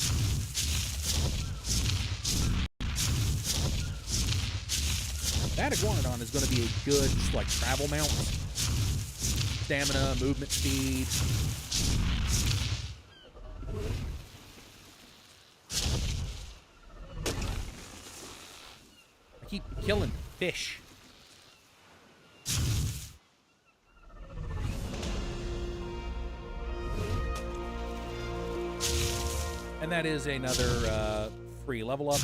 That iguanodon is going to be a good just like travel mount. Stamina, movement speed. I keep killing fish. And that is another free level up.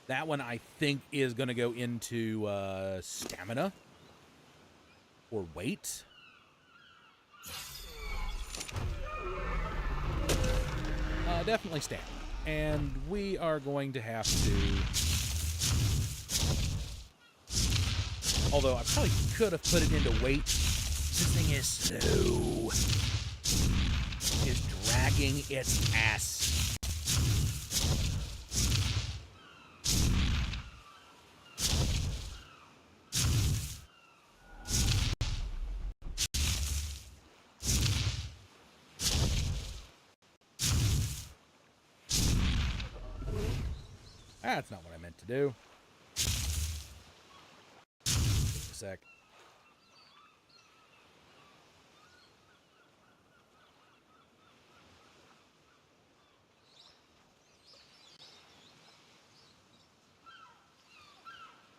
That one, I think, is going to go into stamina or weight. Definitely stamina. And we are going to have to... Although I probably could have put it into weight. This thing is slow. It is dragging its ass. That's not what I meant to do. Give me a sec.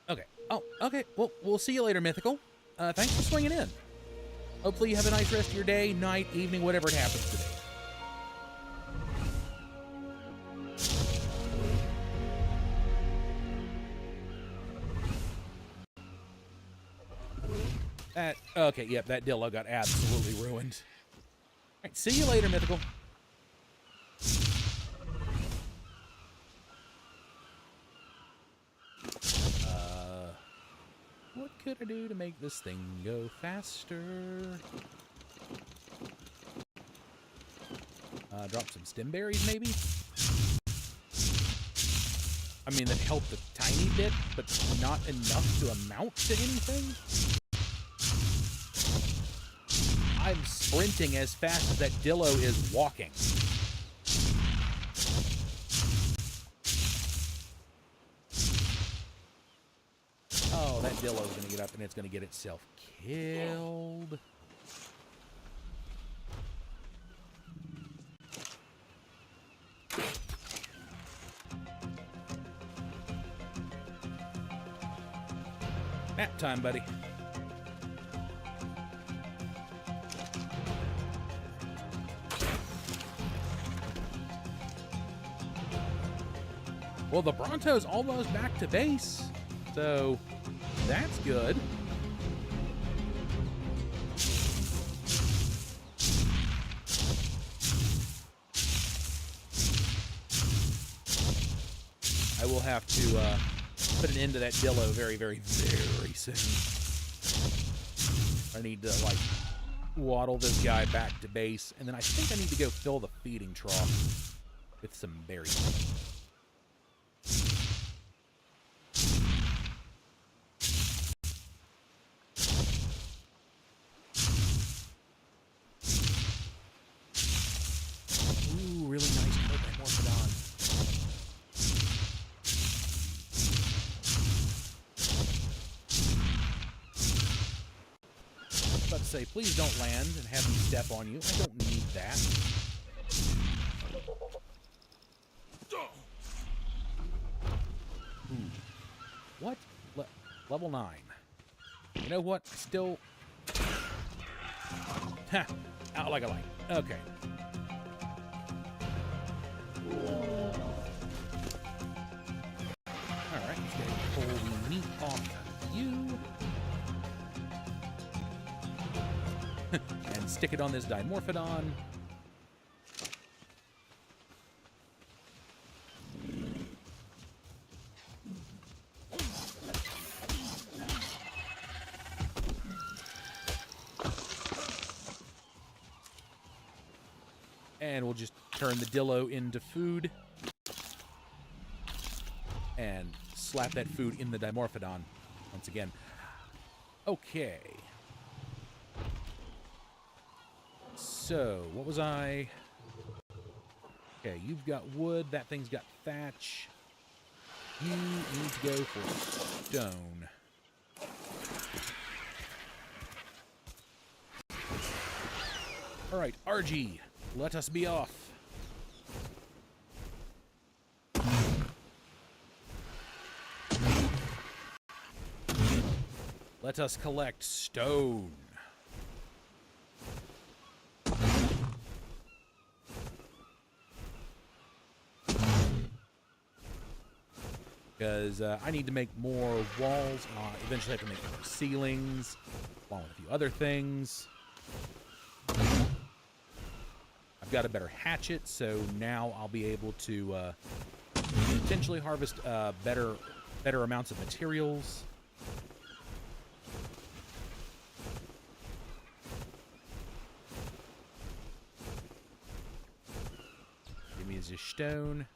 Okay. Oh, okay. Well, we'll see you later, Mythical. Thanks for swinging in. Hopefully you have a nice rest of your day, night, evening, whatever it happens to be. Okay, yep, that Dillo got absolutely ruined. Alright, see you later, Mythical. What could I do to make this thing go faster? Drop some stem berries, maybe? I mean, that helped a tiny bit, but not enough to amount to anything? I'm sprinting as fast as that Dillo is walking. Oh, that Dillo's going to get up and it's going to get itself killed. Nap time, buddy. Well, the Bronto's almost back to base, so that's good. I will have to put an end to that Dillo very, very, very soon. I need to, like, waddle this guy back to base, and then I think I need to go fill the feeding trough with some berries. Ooh, really nice Morphodon. About to say, please don't land and have me step on you. I don't need that. Ooh. What? Level 9. You know what? Still... Ha! Out like a light. Okay. Alright, let's get a pull the meat off you. And stick it on this Dimorphodon. And we'll just turn the Dillo into food. And slap that food in the Dimorphodon once again. Okay. So, what was I? Okay, you've got wood. That thing's got thatch. You need to go for stone. Alright, RG, let us be off. Let us collect stone. Because I need to make more walls. Eventually have to make more ceilings, along with a few other things. I've got a better hatchet, so now I'll be able to potentially harvest better amounts of materials. Give me this stone.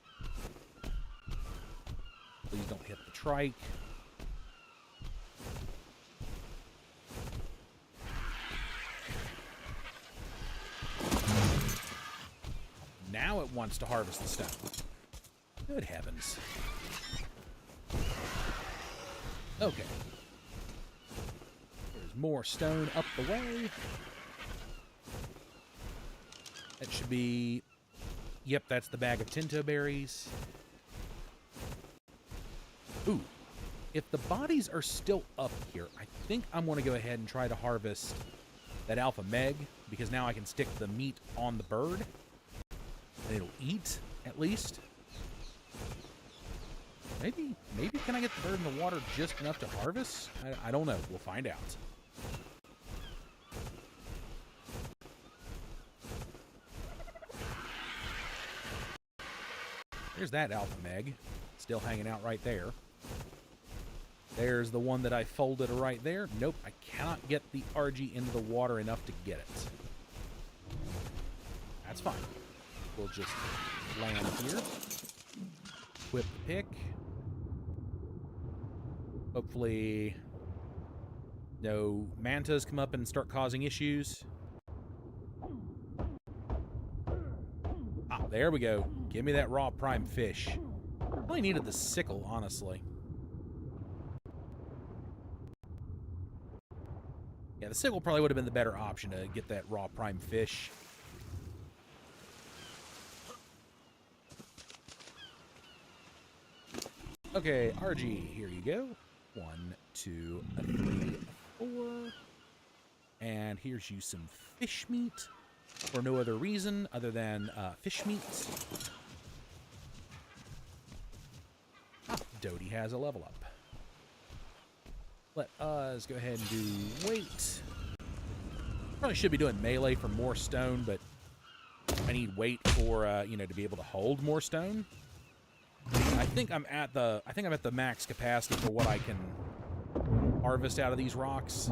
Please don't hit the trike. Now it wants to harvest the stone. Good heavens. Okay. There's more stone up the way. That should be... Yep, that's the bag of Tinto berries. Ooh, if the bodies are still up here, I think I'm going to go ahead and try to harvest that alpha meg, because now I can stick the meat on the bird, and it'll eat, at least. Maybe can I get the bird in the water just enough to harvest? I don't know. We'll find out. There's that alpha meg, still hanging out right there. There's the one that I folded right there. Nope, I cannot get the RG into the water enough to get it. That's fine. We'll just land here. Equip the pick. Hopefully no mantas come up and start causing issues. Ah, there we go. Give me that raw prime fish. Really needed the sickle, honestly. Yeah, the sickle probably would have been the better option to get that raw prime fish. Okay, RG, here you go. 1, 2, 3, 4. And here's you some fish meat for no other reason other than fish meat. Ah, Dodie has a level up. Let us go ahead and do weight. Probably should be doing melee for more stone, but I need weight for you know, to be able to hold more stone. I think I'm at the max capacity for what I can harvest out of these rocks.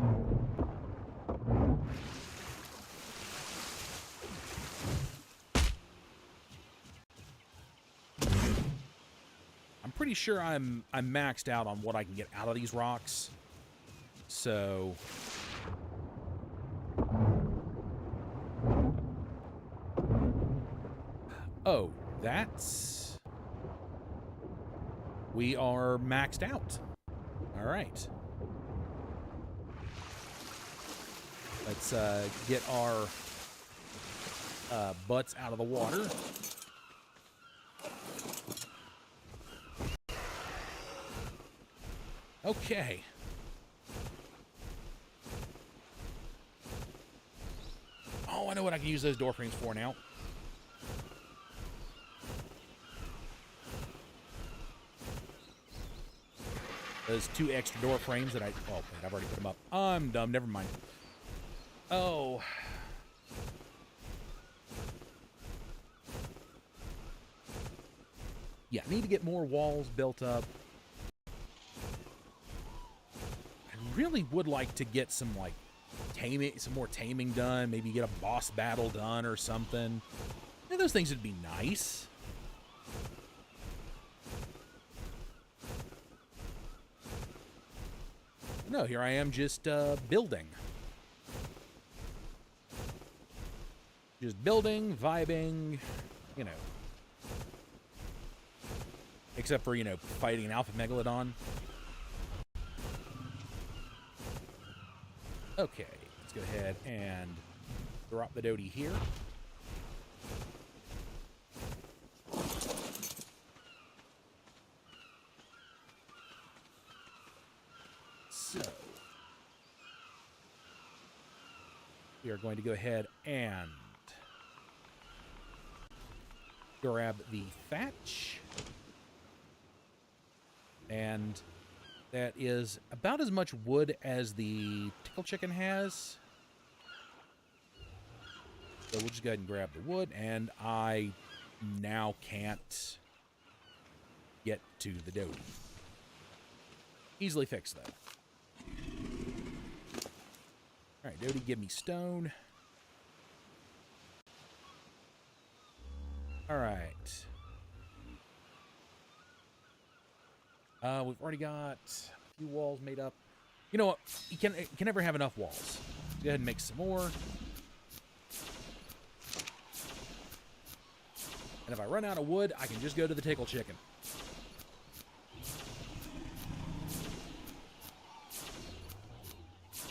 I'm pretty sure I'm maxed out on what I can get out of these rocks. So oh, that's... We are maxed out. All right. Let's get our butts out of the water. Okay. Oh, I know what I can use those door frames for now. Those 2 extra door frames that I... Oh, wait, I've already put them up. I'm dumb. Never mind. Oh. Yeah, I need to get more walls built up. I really would like to get some, like, taming, some more taming done. Maybe get a boss battle done or something. Yeah, those things would be nice. No, here I am just building. Just building, vibing, you know. Except for, you know, fighting an alpha megalodon. Okay, let's go ahead and drop the Dodie here. So, we are going to go ahead and grab the thatch. And that is about as much wood as the tickle chicken has. So we'll just go ahead and grab the wood, and I now can't get to the Dodie. Easily fixed, though. Alright, Dodie, give me stone. Alright. We've already got a few walls made up. You know what? You can never have enough walls. Go ahead and make some more. And if I run out of wood, I can just go to the tickle chicken.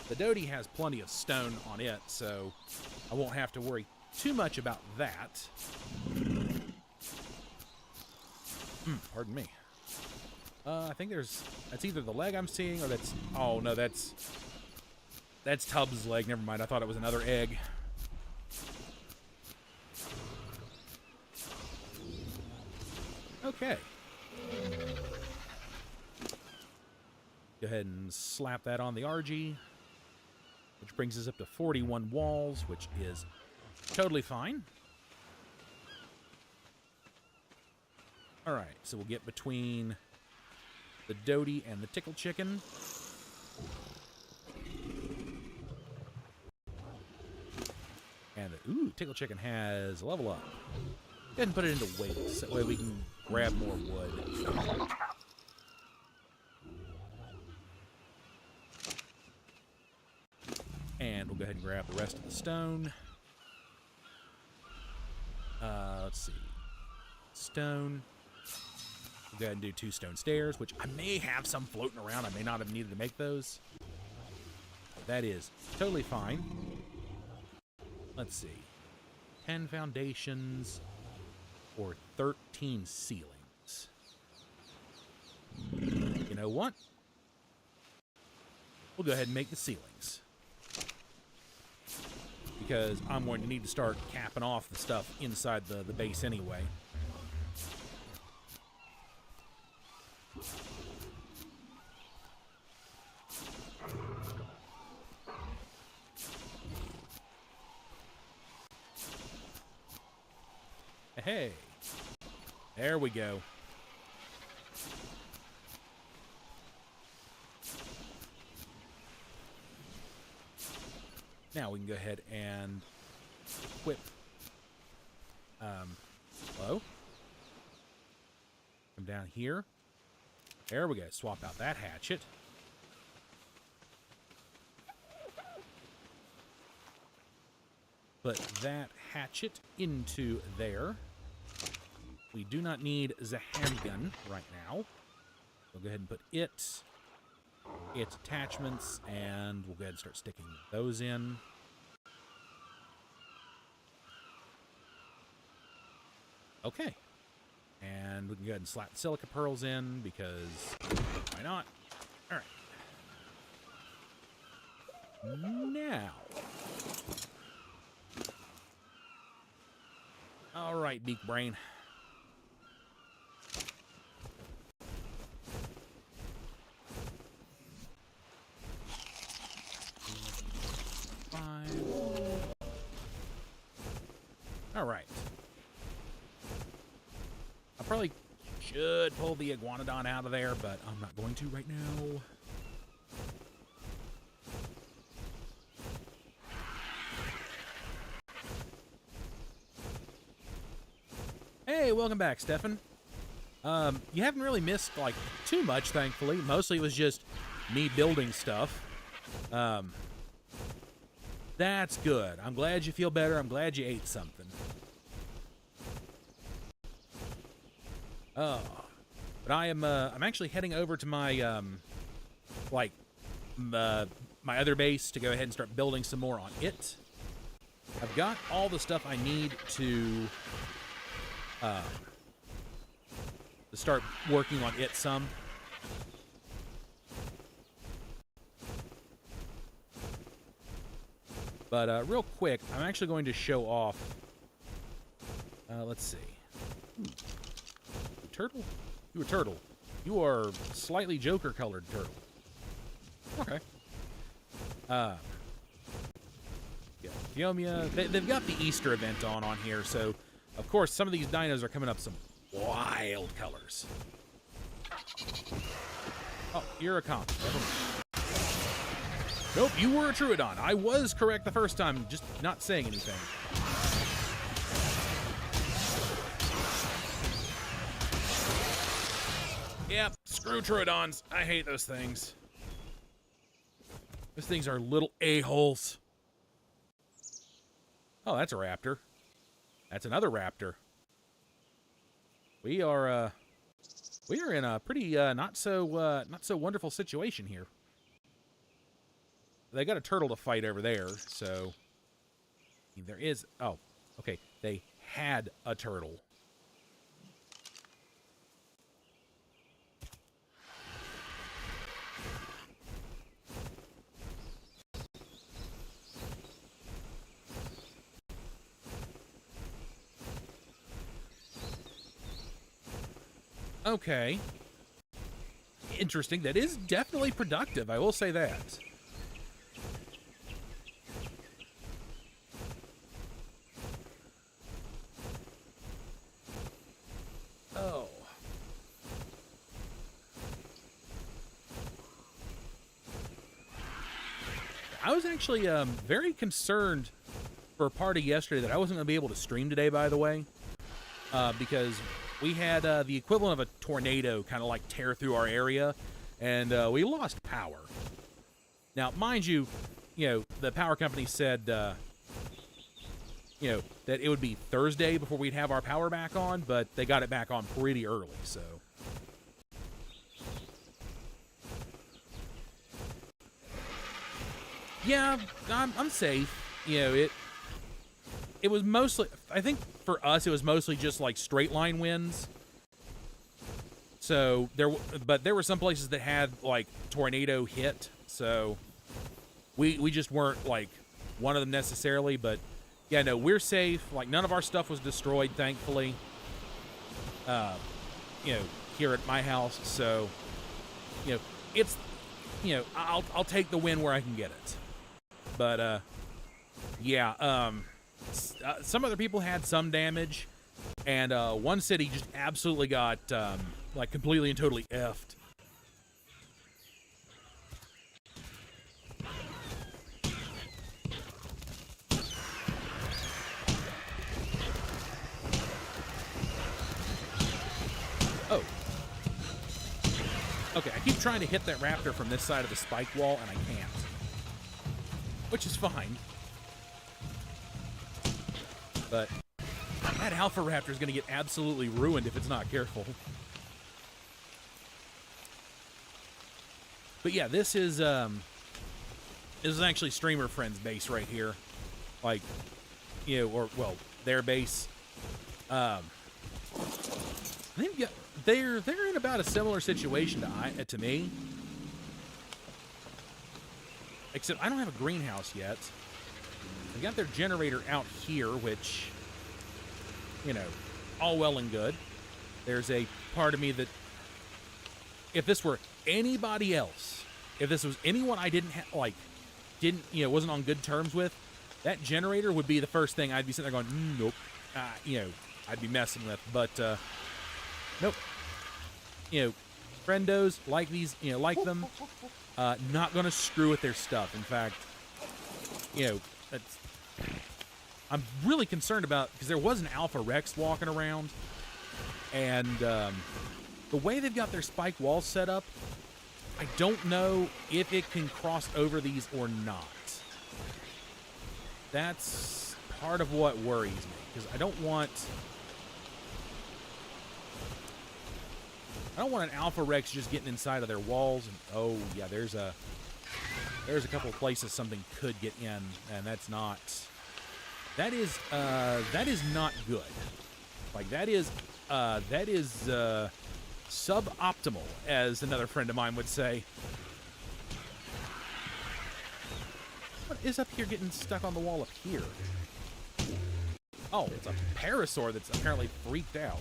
The Dodie has plenty of stone on it, so I won't have to worry too much about that. Pardon me. I think that's either the leg I'm seeing or that's... Oh, no, that's Tubbs' leg. Never mind. I thought it was another egg. Okay. Go ahead and slap that on the RG, which brings us up to 41 walls, which is totally fine. All right, so we'll get between the Doty and the Tickle Chicken. And the, Tickle Chicken has a level up. Go ahead and put it into weights. That way we can grab more wood. And we'll go ahead and grab the rest of the stone. Let's see. Stone. We'll go ahead and do 2 stone stairs, which I may have some floating around. I may not have needed to make those. That is totally fine. Let's see. 10 foundations or 13 ceilings. You know what? We'll go ahead and make the ceilings. Because I'm going to need to start capping off the stuff inside the base anyway. Hey, there we go. Now we can go ahead and equip. Hello? Come down here. There we go. Swap out that hatchet. Put that hatchet into there. We do not need the handgun right now. We'll go ahead and put its attachments, and we'll go ahead and start sticking those in. Okay. And we can go ahead and slap the silica pearls in, because why not? All right. Now. All right, Beak Brain. All right. I probably should pull the iguanodon out of there, but I'm not going to right now. Hey, welcome back, Stefan. You haven't really missed, like, too much, thankfully. Mostly it was just me building stuff. That's good. I'm glad you feel better. I'm glad you ate something. Oh. But I'm actually heading over to my, my other base to go ahead and start building some more on it. I've got all the stuff I need to start working on it some. But real quick, I'm actually going to show off. Let's see. Turtle? You a turtle. You are slightly Joker-colored turtle. Okay. Yeah, Phiomia. They've got the Easter event on here, so of course some of these dinos are coming up some wild colors. Oh, you're a comp. Never mind. Nope, you were a Troodon. I was correct the first time, just not saying anything. Yep, screw Troodons. I hate those things. Those things are little a-holes. Oh, that's a raptor. That's another raptor. We are in a pretty not so wonderful situation here. They got a turtle to fight over there, so there is. Oh, okay. They had a turtle. Okay. Interesting. That is definitely productive. I will say that. I was actually very concerned for a party yesterday that I wasn't going to be able to stream today, by the way, because we had the equivalent of a tornado kind of like tear through our area, and we lost power. Now, mind you, the power company said, that it would be Thursday before we'd have our power back on, but they got it back on pretty early, so. Yeah, I'm safe. It was mostly, I think for us, it was mostly just like straight line winds. So but there were some places that had like tornado hit. So we just weren't like one of them necessarily, but yeah, no, we're safe. Like none of our stuff was destroyed, thankfully. Here at my house. So, it's, I'll take the win where I can get it. But, yeah, some other people had some damage, and one city just absolutely got, like, completely and totally effed. Oh. Okay, I keep trying to hit that raptor from this side of the spike wall, and I can't. Which is fine. But that alpha raptor is going to get absolutely ruined if it's not careful. But yeah, this is actually Streamer Friend's base right here. Like, their base. I think they're in about a similar situation to me. Except I don't have a greenhouse yet. They got their generator out here, which, all well and good. There's a part of me that, if this were anybody else, if this was anyone I wasn't on good terms with, that generator would be the first thing I'd be sitting there going, nope, I'd be messing with. But, nope. Friendos like these, like them. Not going to screw with their stuff. In fact, I'm really concerned about, because there was an Alpha Rex walking around, and the way they've got their spike walls set up, I don't know if it can cross over these or not. That's part of what worries me, because I don't want an Alpha Rex just getting inside of their walls. And, oh yeah, there's a couple of places something could get in, and that is not good. Like that is suboptimal, as another friend of mine would say. What is up here getting stuck on the wall up here? Oh, it's a parasaur that's apparently freaked out.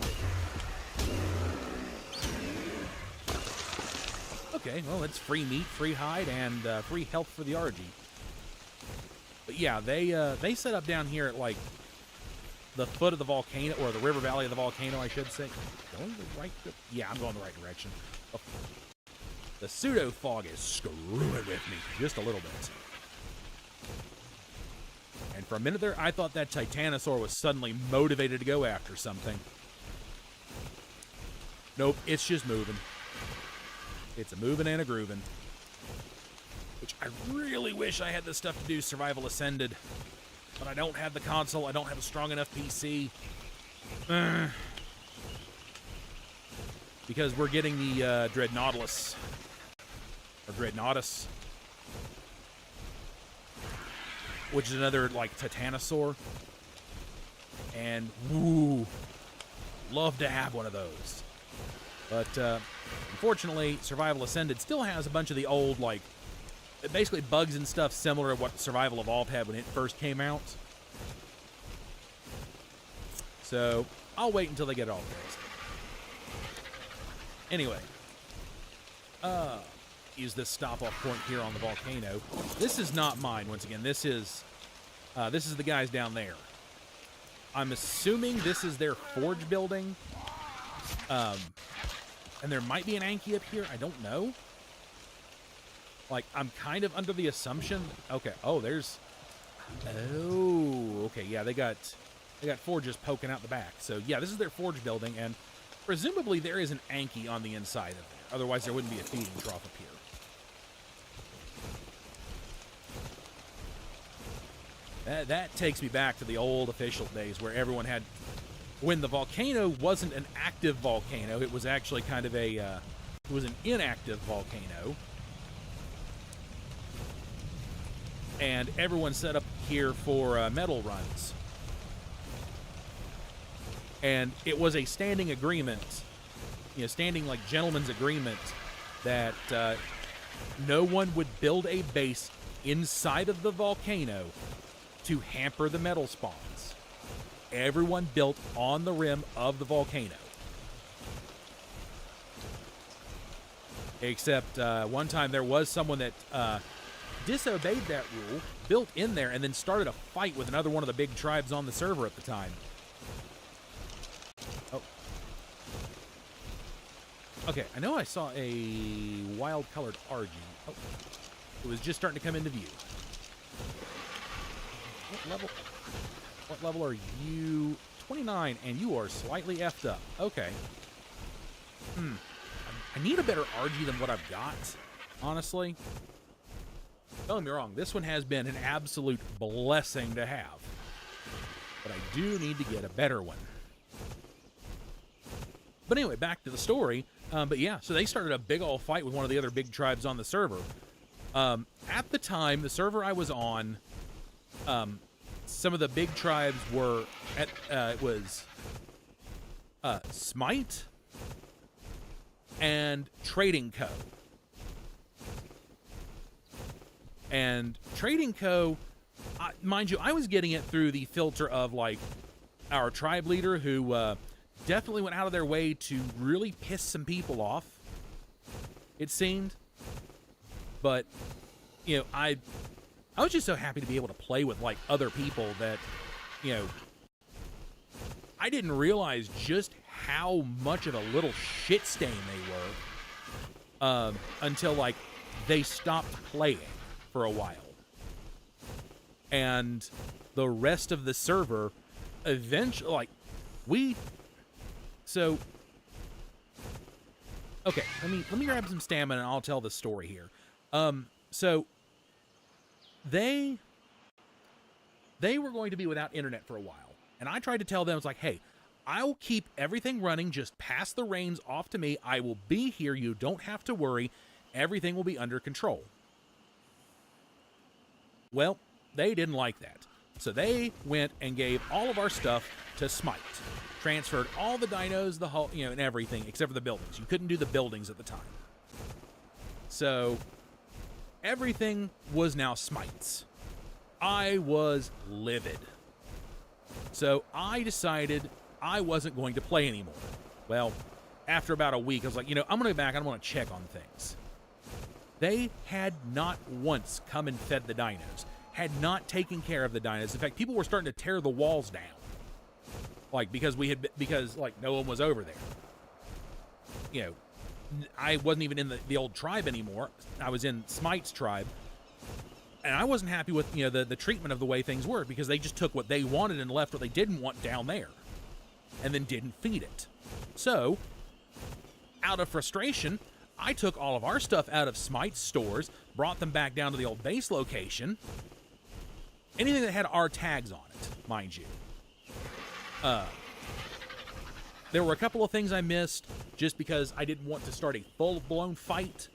Okay, well, it's free meat, free hide, and free health for the RG. But yeah, they set up down here at, like, the foot of the volcano, or the river valley of the volcano, I should say. Going the right... Yeah, I'm going the right direction. Oh. The pseudo-fog is screwing with me just a little bit. And for a minute there, I thought that Titanosaur was suddenly motivated to go after something. Nope, it's just moving. It's a moving and a grooving. Which I really wish I had the stuff to do Survival Ascended. But I don't have the console. I don't have a strong enough PC. Because we're getting the Dreadnoughtus. Or Dreadnoughtus. Which is another, like, Titanosaur. And, woo, love to have one of those. But, unfortunately, Survival Ascended still has a bunch of the old, like, basically bugs and stuff similar to what Survival Evolved had when it first came out. So, I'll wait until they get it all fixed. Anyway. Use this stop-off point here on the volcano. This is not mine, once again. This is the guys down there. I'm assuming this is their forge building. And there might be an Anki up here. I don't know. Like, I'm kind of under the assumption... Okay, oh, there's... Oh, okay, yeah, they got forges poking out the back. So, yeah, this is their forge building, and presumably there is an Anki on the inside of there. Otherwise, there wouldn't be a feeding trough up here. That takes me back to the old official days where everyone had... When the volcano wasn't an active volcano, it was actually kind of a... it was an inactive volcano. And everyone set up here for metal runs. And it was a standing agreement, you know, standing like gentleman's agreement that no one would build a base inside of the volcano to hamper the metal spawns. Everyone built on the rim of the volcano. Except one time there was someone that disobeyed that rule, built in there, and then started a fight with another one of the big tribes on the server at the time. Oh. Okay, I know I saw a wild-colored RG. Oh. It was just starting to come into view. What level are you? 29, and you are slightly effed up. Okay. I need a better RG than what I've got, honestly. Don't get me wrong, this one has been an absolute blessing to have. But I do need to get a better one. But anyway, back to the story. But yeah, so they started a big old fight with one of the other big tribes on the server. At the time, the server I was on, some of the big tribes were at, it was Smite and Trading Co. And Trading Co., mind you, I was getting it through the filter of, like, our tribe leader who definitely went out of their way to really piss some people off, it seemed. But, you know, I was just so happy to be able to play with, like, other people that, you know, I didn't realize just how much of a little shit stain they were until, like, they stopped playing for a while. And the rest of the server eventually, like, so, okay, let me grab some stamina and I'll tell the story here. So they were going to be without internet for a while. And I tried to tell them, it's like, hey, I'll keep everything running, just pass the reins off to me. I will be here. You don't have to worry. Everything will be under control. Well, they didn't like that. So they went and gave all of our stuff to Smite. Transferred all the dinos, the hull, you know, and everything, except for the buildings. You couldn't do the buildings at the time. So everything was now Smite's. I was livid. So I decided I wasn't going to play anymore. Well, after about a week, I was like, you know, I'm going to go back and I'm going to check on things. They had not once come and fed the dinos, had not taken care of the dinos. In fact, people were starting to tear the walls down. Like, because like, no one was over there. You know, I wasn't even in the old tribe anymore. I was in Smite's tribe. And I wasn't happy with, you know, the treatment of the way things were, because they just took what they wanted and left what they didn't want down there. And then didn't feed it. So, out of frustration, I took all of our stuff out of Smite's stores, brought them back down to the old base location. Anything that had our tags on it, mind you. There were a couple of things I missed just because I didn't want to start a full-blown fight.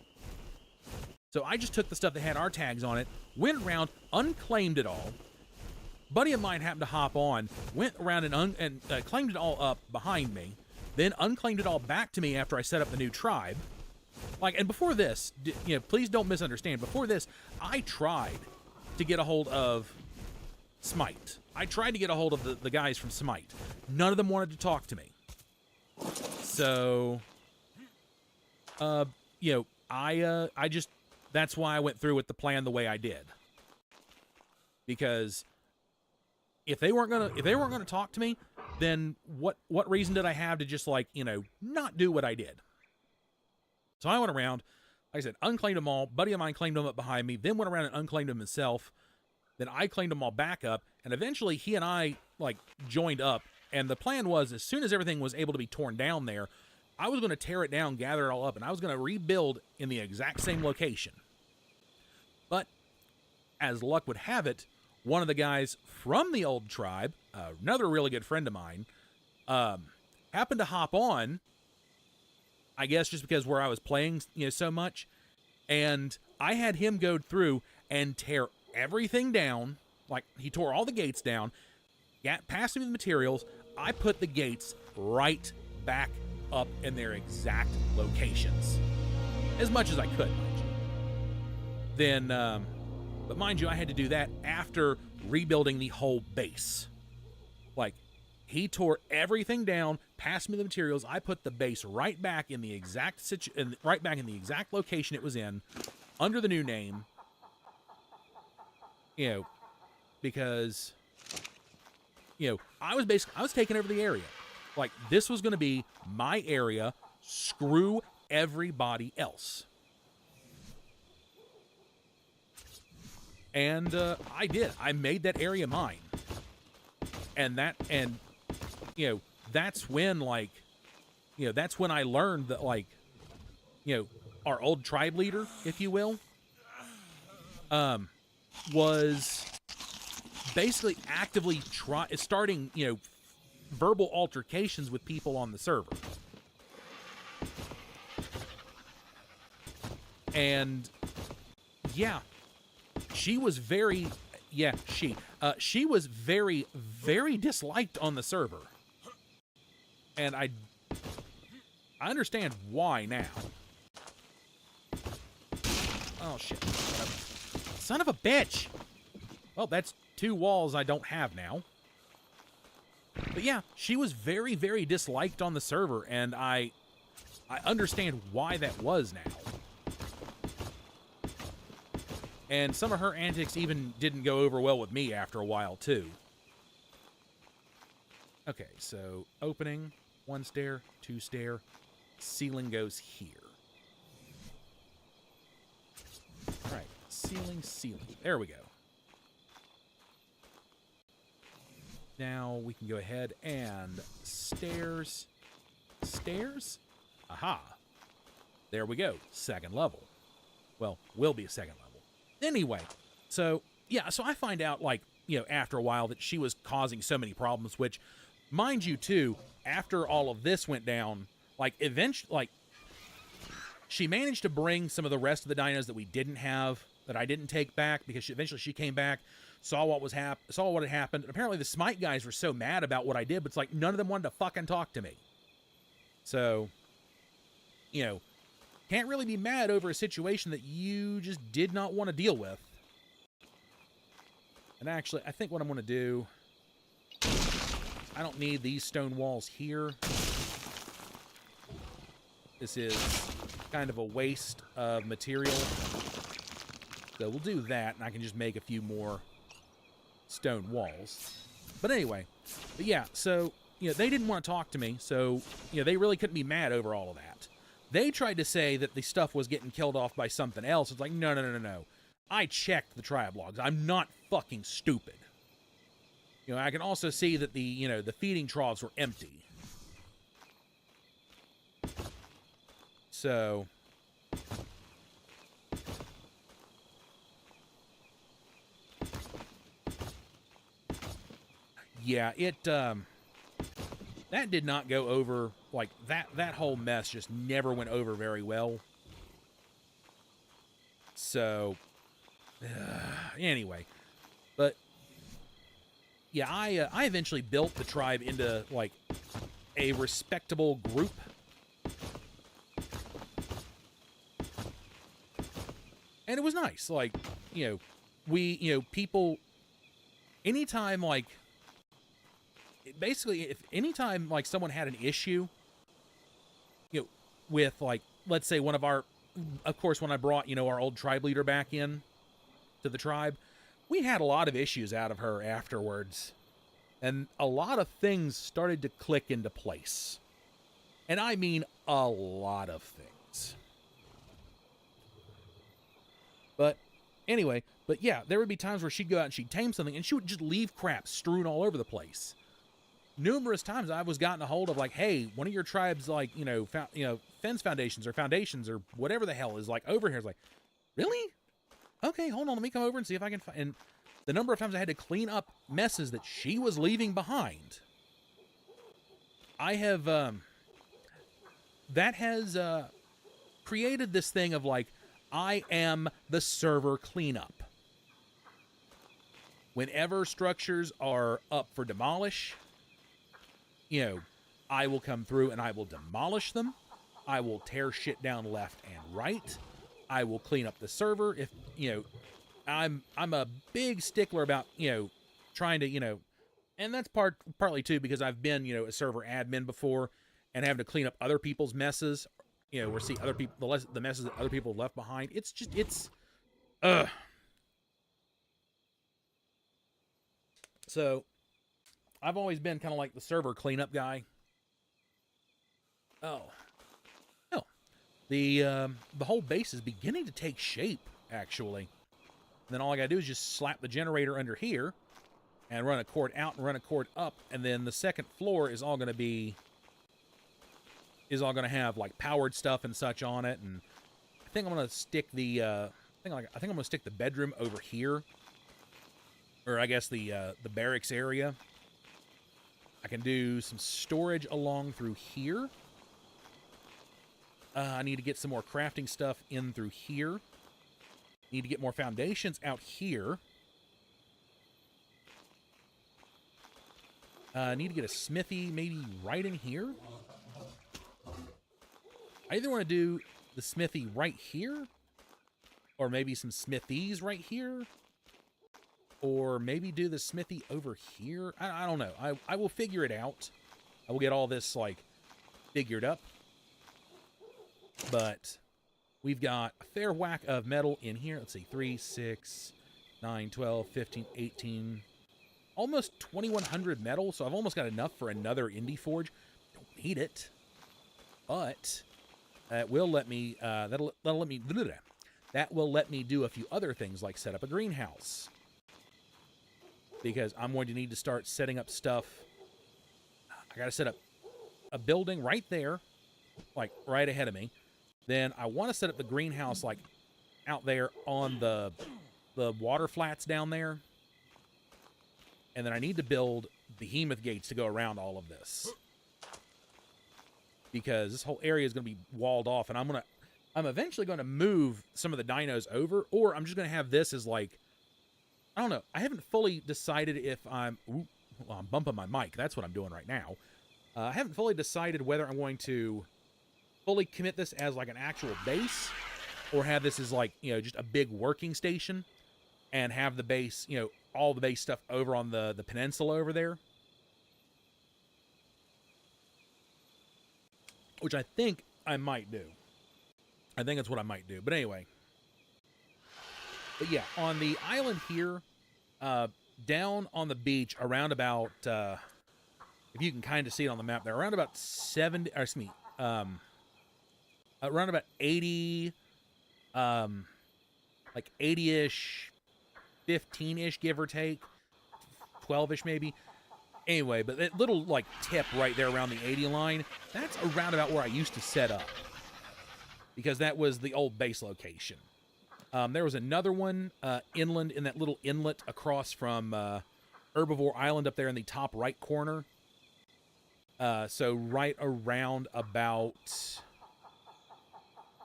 So I just took the stuff that had our tags on it, went around, unclaimed it all. Buddy of mine happened to hop on, went around and claimed it all up behind me, then unclaimed it all back to me after I set up the new tribe. Like, and before this, you know, please don't misunderstand. Before this, I tried to get a hold of Smite. I tried to get a hold of the guys from Smite. None of them wanted to talk to me. So, you know, I just, that's why I went through with the plan the way I did. Because if they weren't gonna talk to me, then what reason did I have to just, like, you know, not do what I did? So I went around, like I said, unclaimed them all. Buddy of mine claimed them up behind me, then went around and unclaimed them himself. Then I claimed them all back up, and eventually he and I, like, joined up. And the plan was, as soon as everything was able to be torn down there, I was going to tear it down, gather it all up, and I was going to rebuild in the exact same location. But, as luck would have it, one of the guys from the old tribe, another really good friend of mine, happened to hop on, I guess just because where I was playing, so much, and I had him go through and tear everything down. Like, he tore all the gates down, passed me the materials. I put the gates right back up in their exact locations, as much as I could, mind you. Then, but mind you, I had to do that after rebuilding the whole base. Like, he tore everything down, passed me the materials. I put the base right back in the exact location it was in, under the new name. Because I was taking over the area. Like, this was going to be my area. Screw everybody else. And I did. I made that area mine. And that's when, like, that's when I learned that, like, our old tribe leader, if you will, was basically actively starting, verbal altercations with people on the server. And yeah, she was very very disliked on the server. And I understand why now. Oh shit. Son of a bitch. Well, that's 2 walls I don't have now. But yeah, she was very, very disliked on the server, and I understand why that was now. And some of her antics even didn't go over well with me after a while, too. Okay, so opening, 1 stair, 2 stair, ceiling goes here. All right, ceiling. There we go. Now we can go ahead and stairs. Aha. There we go. 2nd level. Well, will be a 2nd level. Anyway, so, yeah, so I find out, like, after a while that she was causing so many problems, which, mind you, too, after all of this went down, like, eventually, like, she managed to bring some of the rest of the dinos that we didn't have, that I didn't take back, because eventually she came back, saw what had happened, and apparently the Smite guys were so mad about what I did, but it's like, none of them wanted to fucking talk to me. So, can't really be mad over a situation that you just did not want to deal with. And actually, I think what I'm going to do, I don't need these stone walls here. This is kind of a waste of material. So we'll do that, and I can just make a few more stone walls. But anyway, yeah, so, they didn't want to talk to me, so, they really couldn't be mad over all of that. They tried to say that the stuff was getting killed off by something else. It's like, no. I checked the tribe logs. I'm not fucking stupid. I can also see that the feeding troughs were empty. So, yeah, that did not go over, like, that whole mess just never went over very well. So, anyway, but, yeah, I eventually built the tribe into, like, a respectable group. And it was nice, like, people, anytime, like, basically, if anytime, like, someone had an issue, with, like, let's say of course, when I brought, our old tribe leader back in to the tribe, we had a lot of issues out of her afterwards. And a lot of things started to click into place. And I mean a lot of things. Anyway, but yeah, there would be times where she'd go out and she'd tame something, and she would just leave crap strewn all over the place. Numerous times I was gotten a hold of, like, hey, one of your tribes, like, fence foundations or whatever the hell is, like, over here. Is like, really? Okay, hold on, let me come over and see if I can find. And the number of times I had to clean up messes that she was leaving behind. I have, that has created this thing of, like, I am the server cleanup. Whenever structures are up for demolish, I will come through and I will demolish them. I will tear shit down left and right. I will clean up the server. If, I'm a big stickler about, trying to, and that's partly too because I've been, a server admin before and having to clean up other people's messes, or see other people, the messes that other people have left behind. So I've always been kind of like the server cleanup guy. Oh, the whole base is beginning to take shape, actually. And then all I gotta do is just slap the generator under here and run a cord out and run a cord up, and then the second floor is all gonna have like powered stuff and such on it. And I think I'm gonna stick the I think I'm gonna stick the bedroom over here, or I guess the barracks area. I can do some storage along through here. I need to get some more crafting stuff in through here. Need to get more foundations out here. Need to get a smithy maybe right in here. I either want to do the smithy right here, or maybe some smithies right here, or maybe do the smithy over here. I don't know. I will figure it out. I will get all this, like, figured up. But we've got a fair whack of metal in here. Let's see, 3, 6, 9, 12, 15, 18, almost 2,100 metal. So I've almost got enough for another indie forge. Don't need it, but that will let me. That will let me do a few other things, like set up a greenhouse, because I'm going to need to start setting up stuff. I got to set up a building right there, like right ahead of me. Then I want to set up the greenhouse, like, out there on the water flats down there. And then I need to build behemoth gates to go around all of this, because this whole area is going to be walled off. And I'm eventually going to move some of the dinos over, or I'm just going to have this as, like, I don't know. I haven't fully decided if I'm bumping my mic. That's what I'm doing right now. I haven't fully decided whether I'm going to fully commit this as, like, an actual base, or have this as, like, just a big working station, and have the base, all the base stuff over on the peninsula over there. Which I think I might do. I think that's what I might do. But anyway. But yeah, on the island here, down on the beach, around about, if you can kind of see it on the map there, around about 70, or excuse me, around about 80, like 80-ish, 15-ish, give or take, 12-ish maybe. Anyway, but that little, like, tip right there around the 80 line, that's around about where I used to set up, because that was the old base location. There was another one inland, in that little inlet across from Herbivore Island up there in the top right corner. So right around about,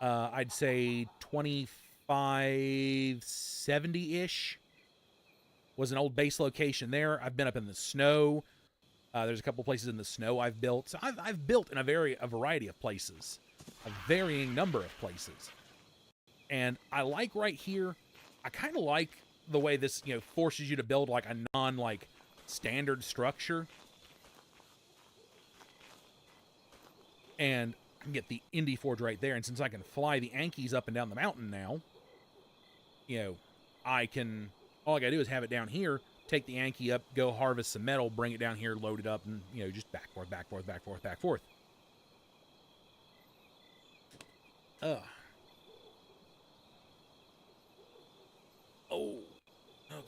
I'd say 2570-ish was an old base location there. I've been up in the snow. There's a couple places in the snow I've built. So I've built in a variety of places, a varying number of places. And I like right here, I kind of like the way this, forces you to build, like, a non, standard structure. And I can get the Indie Forge right there. And since I can fly the Ankies up and down the mountain now, all I gotta do is have it down here, take the Anki up, go harvest some metal, bring it down here, load it up, and, just back, forth, back, forth, back, forth, back, forth.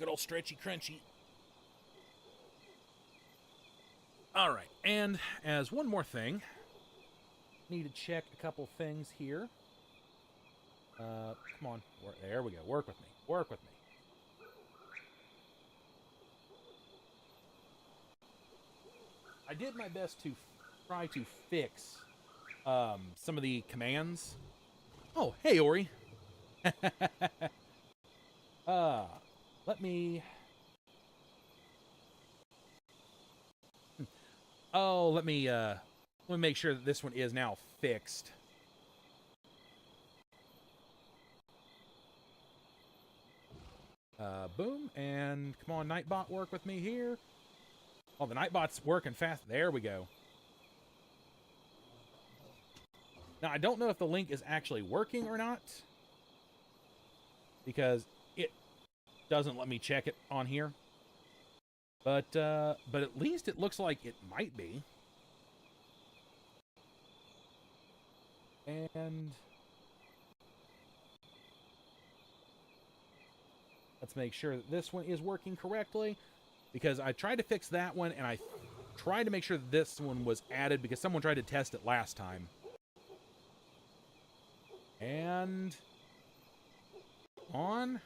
good old stretchy crunchy. All right, and as one more thing, need to check a couple things here. Come on, there we go. Work with me. Work with me. I did my best to try to fix some of the commands. Oh, hey, Ori. Let me... Oh, let me make sure that this one is now fixed. Boom, and come on, Nightbot, work with me here. Oh, the Nightbot's working fast. There we go. Now, I don't know if the link is actually working or not, because it doesn't let me check it on here. But at least it looks like it might be. And let's make sure that this one is working correctly, because I tried to fix that one, and I tried to make sure that this one was added because someone tried to test it last time. And on.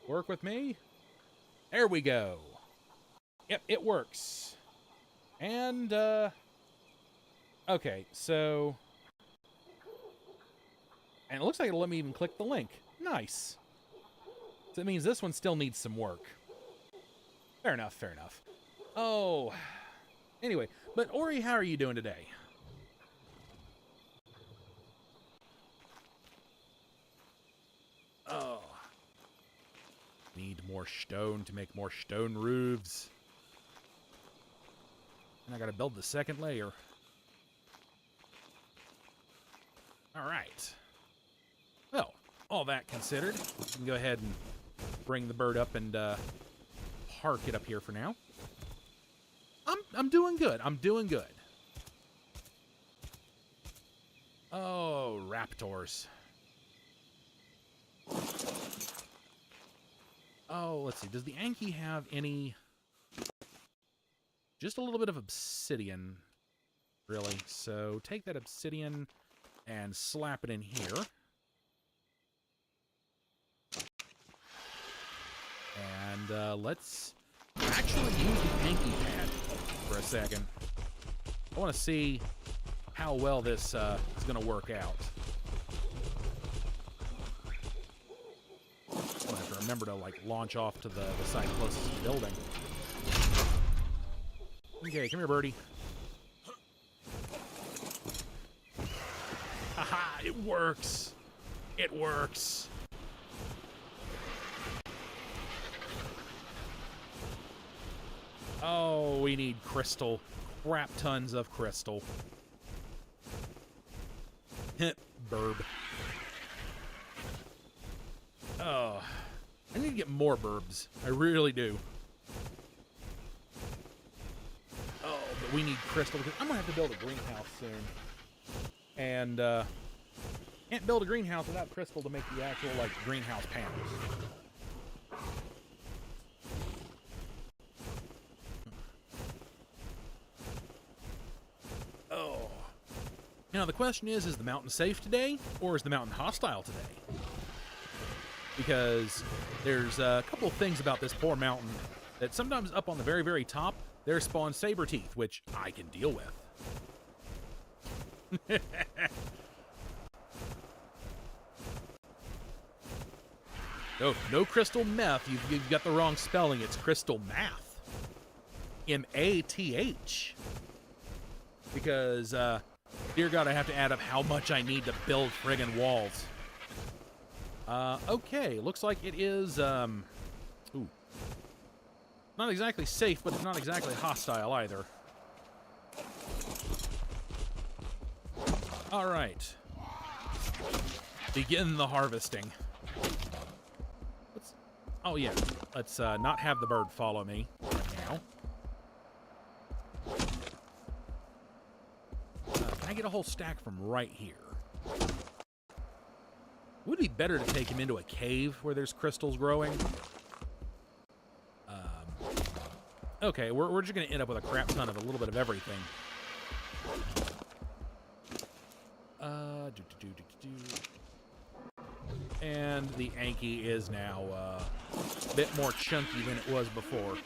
Work with me. There we go. Yep, it works. And, okay, so... And it looks like it'll let me even click the link. Nice. So that means this one still needs some work. Fair enough, fair enough. Oh. Anyway, but Ori, how are you doing today? Oh. Need more stone to make more stone roofs. And I gotta build the second layer. Alright. Well, all that considered, we can go ahead and bring the bird up and park it up here for now. I'm doing good. I'm doing good. Oh, raptors. Oh, let's see. Does the Anki have any... Just a little bit of obsidian, really. So take that obsidian and slap it in here. And let's actually use the Anki pad for a second. I want to see how well this is going to work out. I have to remember to, like, launch off to the side closest to the building. Okay, come here, birdie. Haha, it works. It works. Oh, we need crystal. Crap tons of crystal. Burb. Oh, I need to get more burbs. I really do. Oh, but we need crystal because I'm gonna have to build a greenhouse soon. And can't build a greenhouse without crystal to make the actual, like, greenhouse panels. Oh. Now the question is the mountain safe today, or is the mountain hostile today? Because there's a couple of things about this poor mountain that sometimes up on the very, very top, there spawn saber teeth, which I can deal with. Oh, no crystal meth. You've got the wrong spelling. It's crystal math. M-A-T-H. Because, dear God, I have to add up how much I need to build friggin' walls. Okay, looks like it is, ooh. Not exactly safe, but it's not exactly hostile either. Alright. Begin the harvesting. Oh, yeah. Let's, not have the bird follow me right now. Can I get a whole stack from right here? Would it be better to take him into a cave where there's crystals growing? Okay, we're just going to end up with a crap ton of a little bit of everything. And the Anki is now a bit more chunky than it was before.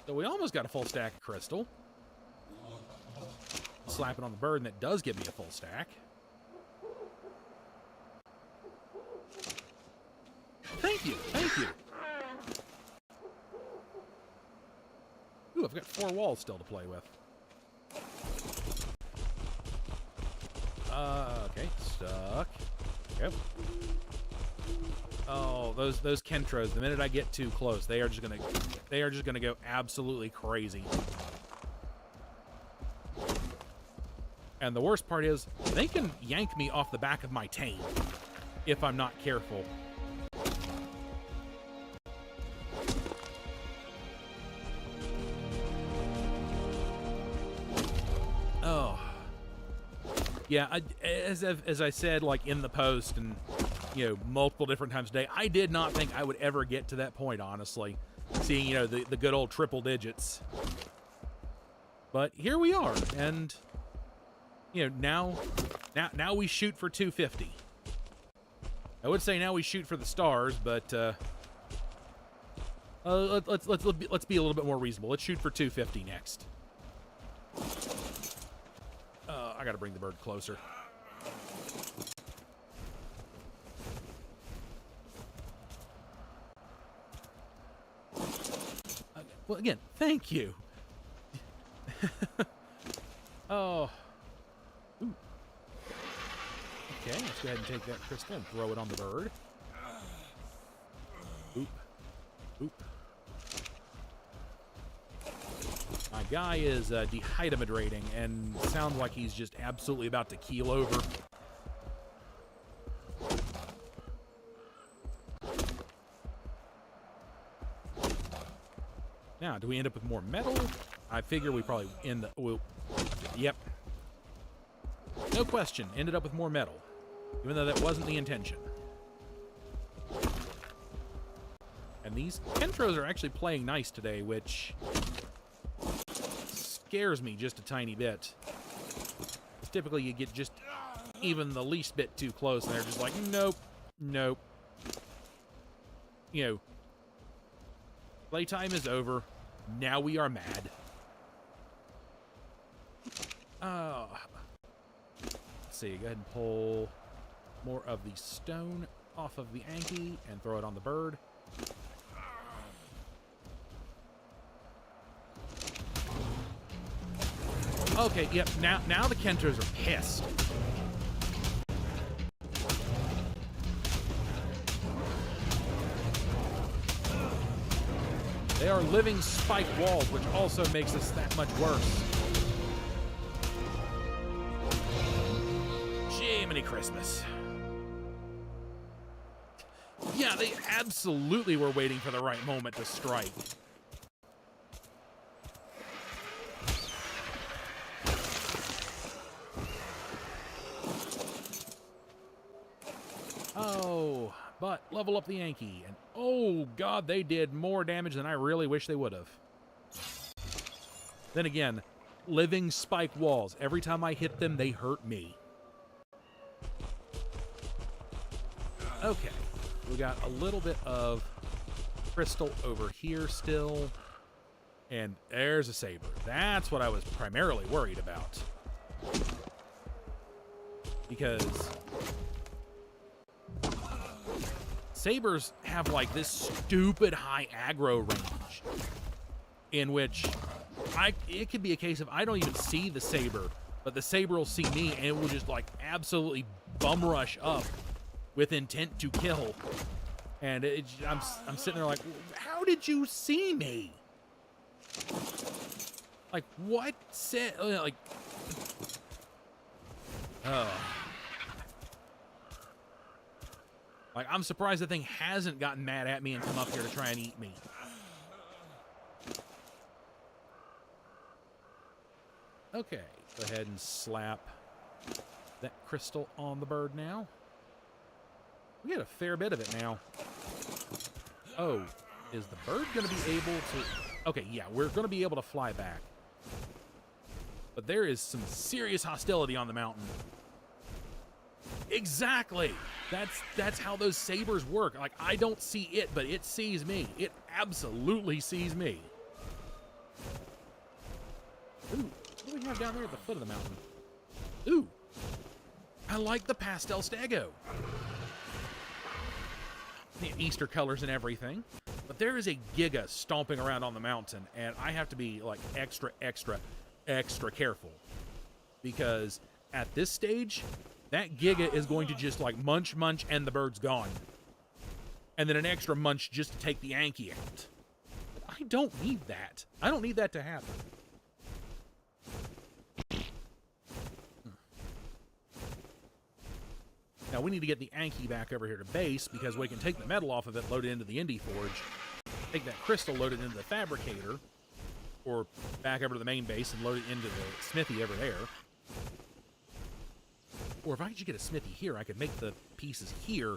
So we almost got a full stack of crystal. Slap it on the bird, and that does give me a full stack. Thank you, thank you. Ooh, I've got 4 walls still to play with. Okay, stuck. Yep. Oh, those Kentros, the minute I get too close, they are just gonna go absolutely crazy. And the worst part is, they can yank me off the back of my tame if I'm not careful. Oh. Yeah, as I said, like, in the post and, you know, multiple different times a day, I did not think I would ever get to that point, honestly. Seeing, you know, the good old triple digits. But here we are, and, you know, now we shoot for 250. I would say now we shoot for the stars, but let's be a little bit more reasonable. Let's shoot for 250 next. I gotta bring the bird closer. Well, again, thank you. Oh. Ooh. Okay, let's go ahead and take that crystal and throw it on the bird. Oop. Oop. My guy is dehydrating and sounds like he's just absolutely about to keel over. Now, do we end up with more metal? I figure we probably end the... Well, yep. No question, ended up with more metal. Even though that wasn't the intention. And these Kentros are actually playing nice today, which scares me just a tiny bit. Because typically you get just even the least bit too close, and they're just like, nope, nope. You know, playtime is over. Now we are mad. Let's see, go ahead and pull more of the stone off of the Anki and throw it on the bird. Okay, yep, now the Kentros are pissed. They are living spike walls, which also makes this that much worse. Jiminy Christmas. Yeah, they absolutely were waiting for the right moment to strike. Oh, but level up the Yankee, and oh god, they did more damage than I really wish they would have. Then again, living spike walls. Every time I hit them, they hurt me. Okay, we got a little bit of crystal over here still, and there's a saber. That's what I was primarily worried about. Because sabers have like this stupid high aggro range in which it could be a case of I don't even see the saber, but the saber will see me and it will just like absolutely bum rush up with intent to kill. And I'm sitting there like, how did you see me? Like, what said, like, like, I'm surprised the thing hasn't gotten mad at me and come up here to try and eat me. Okay, go ahead and slap that crystal on the bird now. We get a fair bit of it now. Oh, is the bird going to be able to... Okay, yeah, we're going to be able to fly back. But there is some serious hostility on the mountain. Exactly! That's how those sabers work. Like, I don't see it, but it sees me. It absolutely sees me. Ooh, what do we have down there at the foot of the mountain? Ooh, I like the pastel stego. The Easter colors and everything. But there is a Giga stomping around on the mountain, and I have to be, like, extra careful. Because at this stage, that Giga is going to just, like, munch, and the bird's gone. And then an extra munch just to take the Anki out. But I don't need that. I don't need that to happen. Now, we need to get the Anki back over here to base, because we can take the metal off of it, load it into the Indie Forge, take that crystal, load it into the Fabricator, or back over to the main base and load it into the smithy over there. Or if I could just get a smithy here, I could make the pieces here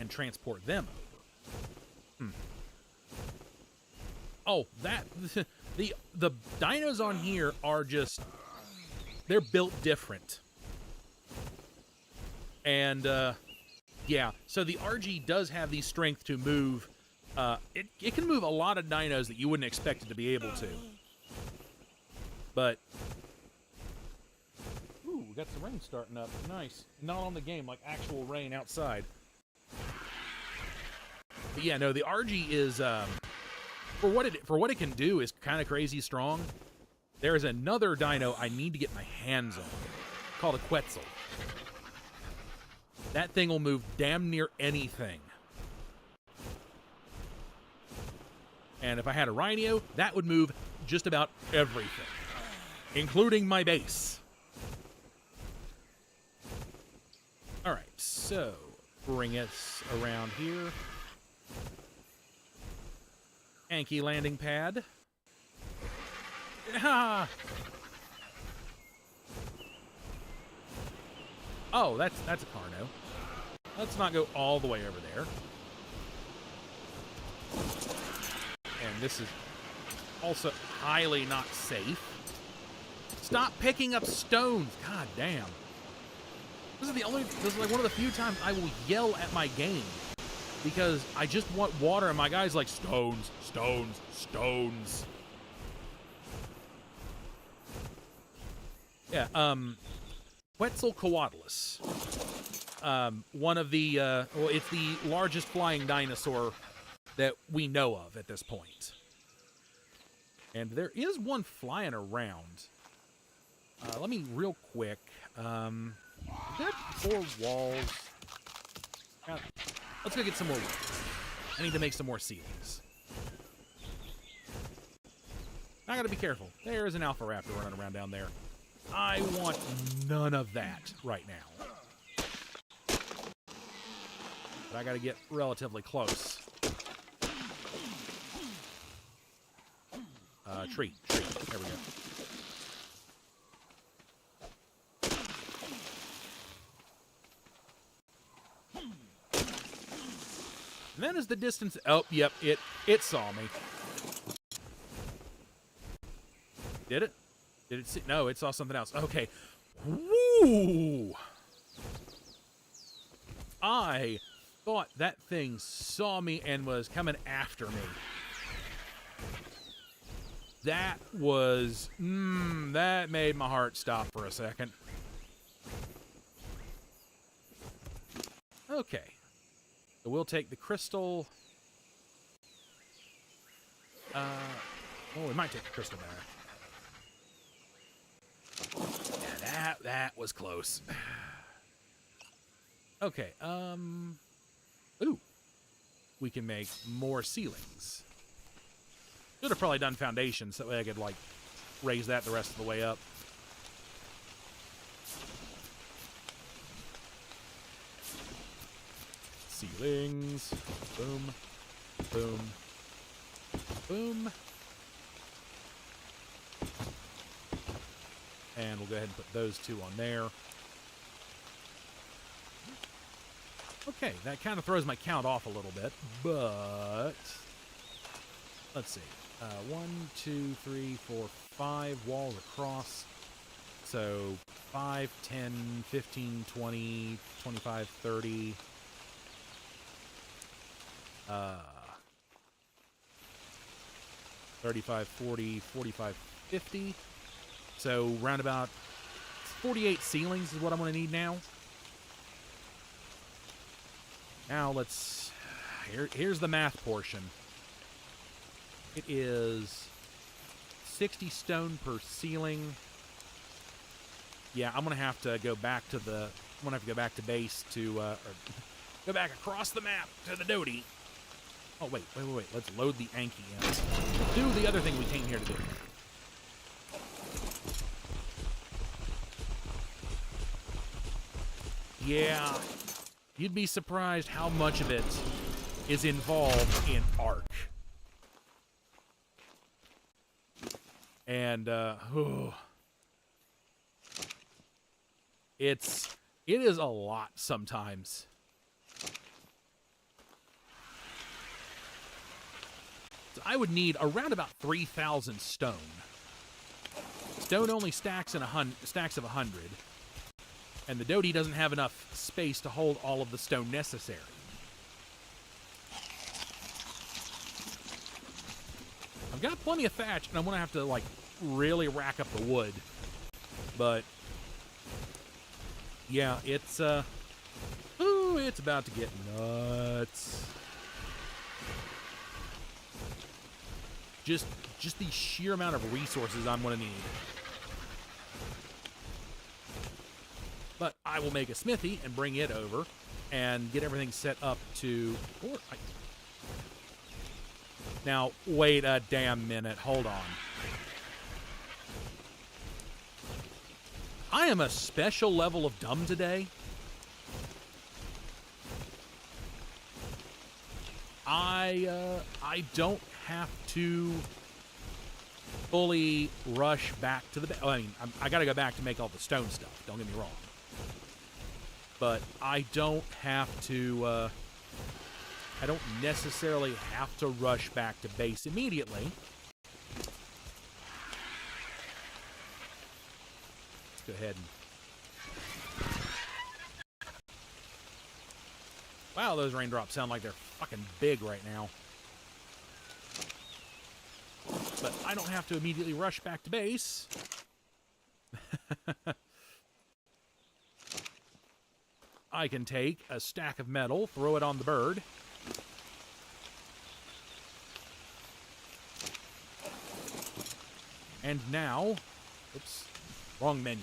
and transport them over. Oh, the dinos on here are just... They're built different. And, yeah, so the RG does have the strength to move. It can move a lot of dinos that you wouldn't expect it to be able to. But, ooh, we got some rain starting up. Nice. Not on the game, like actual rain outside. But yeah, no, the RG is, for what it can do is kind of crazy strong. There is another dino I need to get my hands on, called a Quetzal. That thing will move damn near anything. And if I had a Rhino, that would move just about everything, including my base. All right, so bring us around here. Anki landing pad. Ah! Oh, that's a Carno. Let's not go all the way over there. And this is also highly not safe. Stop picking up stones. God damn. This is like one of the few times I will yell at my game because I just want water and my guy's like, stones, stones, stones. Yeah, Quetzalcoatlus. One of the, well, it's the largest flying dinosaur that we know of at this point. And there is one flying around. Let me real quick, got 4 walls. Let's go get some more wood. I need to make some more ceilings. I gotta be careful. There is an Alpha Raptor running around down there. I want none of that right now. But I gotta get relatively close. Tree. There we go. And then as the distance... Oh, yep, it saw me. Did it? Did it see? No, it saw something else. Okay. Woo! I thought that thing saw me and was coming after me. That was... that made my heart stop for a second. Okay. So we'll take the crystal. Oh, we might take the crystal back. Yeah, that was close. Okay, ooh. We can make more ceilings. Should have probably done foundations, so that way I could, like, raise that the rest of the way up. Ceilings. Boom. Boom. Boom. And we'll go ahead and put those 2 on there. Okay, that kind of throws my count off a little bit, but let's see. 1, 2, 3, 4, 5 walls across. So 5, 10, 15, 20, 25, 30. 35, 40, 45, 50. So round about 48 ceilings is what I'm going to need now. Now here's the math portion. It is 60 stone per ceiling. Yeah, I'm going to have to go back to base to, or go back across the map to the Doty. Oh, wait. Let's load the Anki in. Let's do the other thing we came here to do. Yeah, you'd be surprised how much of it is involved in Ark. And, it is a lot sometimes. So I would need around about 3,000 stone. Stone only stacks of 100. And the Doty doesn't have enough space to hold all of the stone necessary. I've got plenty of thatch, and I'm going to have to, like, really rack up the wood. But, yeah, it's about to get nuts. Just the sheer amount of resources I'm going to need. But I will make a smithy and bring it over and get everything set up to... Now, wait a damn minute. Hold on. I am a special level of dumb today. I don't have to fully rush back to the... I mean, I gotta go back to make all the stone stuff. Don't get me wrong. But I don't have to, I don't necessarily have to rush back to base immediately. Let's go ahead and... Wow, those raindrops sound like they're fucking big right now. But I don't have to immediately rush back to base. I can take a stack of metal, throw it on the bird. And now, oops, wrong menu.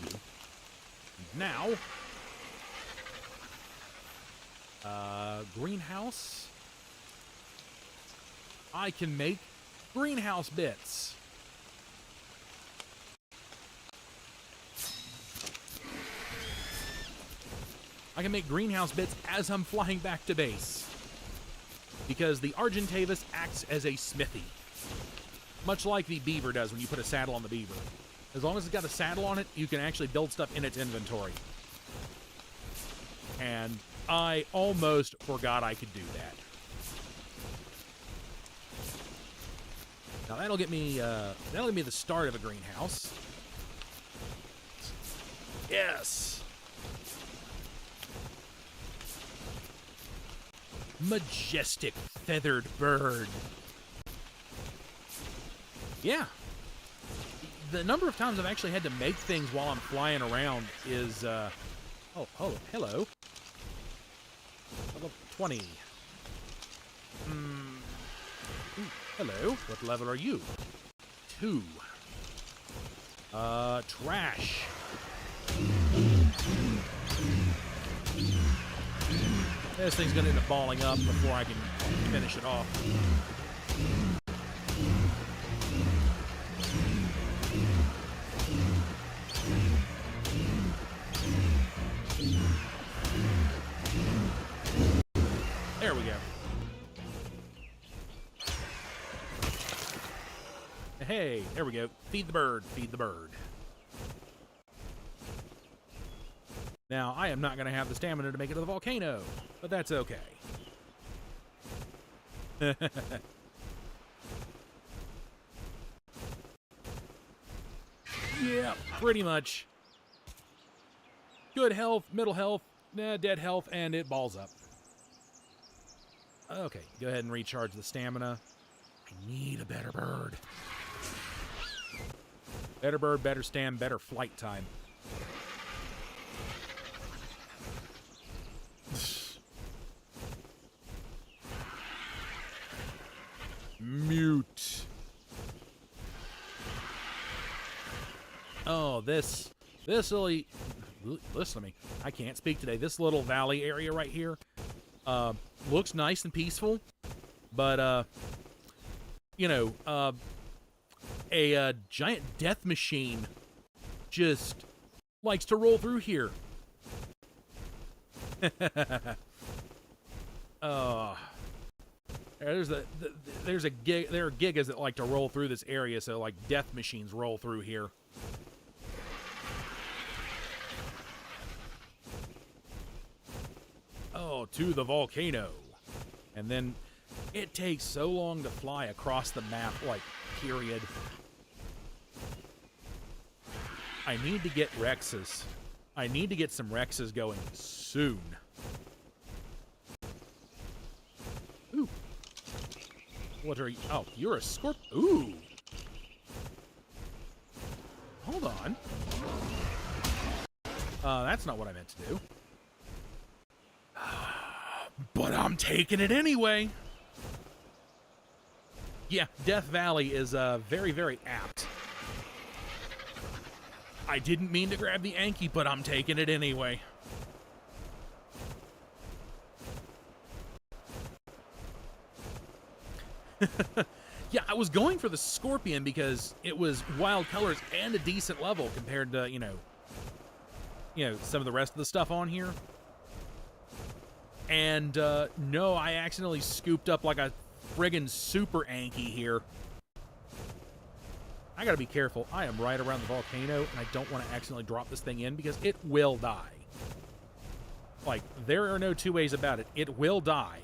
Now, greenhouse. I can make greenhouse bits. I can make greenhouse bits as I'm flying back to base. Because the Argentavis acts as a smithy. Much like the beaver does when you put a saddle on the beaver. As long as it's got a saddle on it, you can actually build stuff in its inventory. And I almost forgot I could do that. Now that'll get me the start of a greenhouse. Yes! Majestic feathered bird. Yeah. The number of times I've actually had to make things while I'm flying around is, oh, hello. Level 20. Ooh, hello. What level are you? 2. Trash. This thing's gonna end up balling up before I can finish it off. There we go. Hey, there we go. Feed the bird, feed the bird. Now, I am not going to have the stamina to make it to the volcano, but that's okay. Yeah, pretty much. Good health, middle health, dead health, and it balls up. Okay, go ahead and recharge the stamina. I need a better bird. Better bird, better stam, better flight time. Mute. Oh, this really, listen to me. I can't speak today. This little valley area right here looks nice and peaceful, but you know, a giant death machine just likes to roll through here. There are gigas that like to roll through this area, so like death machines roll through here. Oh, to the volcano. And then it takes so long to fly across the map, like, period. I need to get Rexes. I need to get some Rexes going soon. Ooh. What are you? Oh, you're a scorpion. Ooh. Hold on. That's not what I meant to do. But I'm taking it anyway. Yeah, Death Valley is very, very apt. I didn't mean to grab the Anki, but I'm taking it anyway. Yeah, I was going for the Scorpion because it was wild colors and a decent level compared to, you know, some of the rest of the stuff on here. And, no, I accidentally scooped up like a friggin' super Anki here. I gotta be careful. I am right around the volcano, and I don't want to accidentally drop this thing in because it will die. Like, there are no two ways about it. It will die.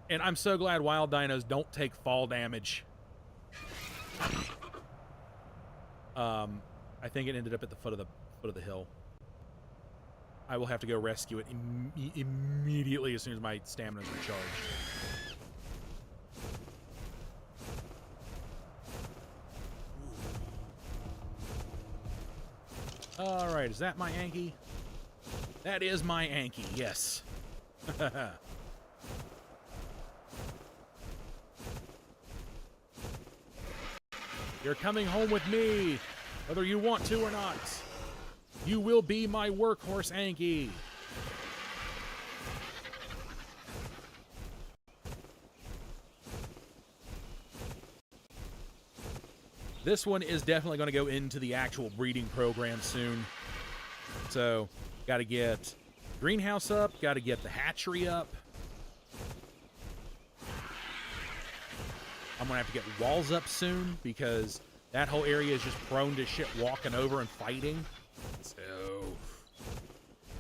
And I'm so glad wild dinos don't take fall damage. I think it ended up at the foot of the hill. I will have to go rescue it immediately as soon as my stamina is recharged. All right, is that my Anki? That is my Anki, yes. You're coming home with me, whether you want to or not. You will be my workhorse Anki. This one is definitely going to go into the actual breeding program soon. So, got to get greenhouse up, got to get the hatchery up. I'm going to have to get walls up soon because that whole area is just prone to shit walking over and fighting. So,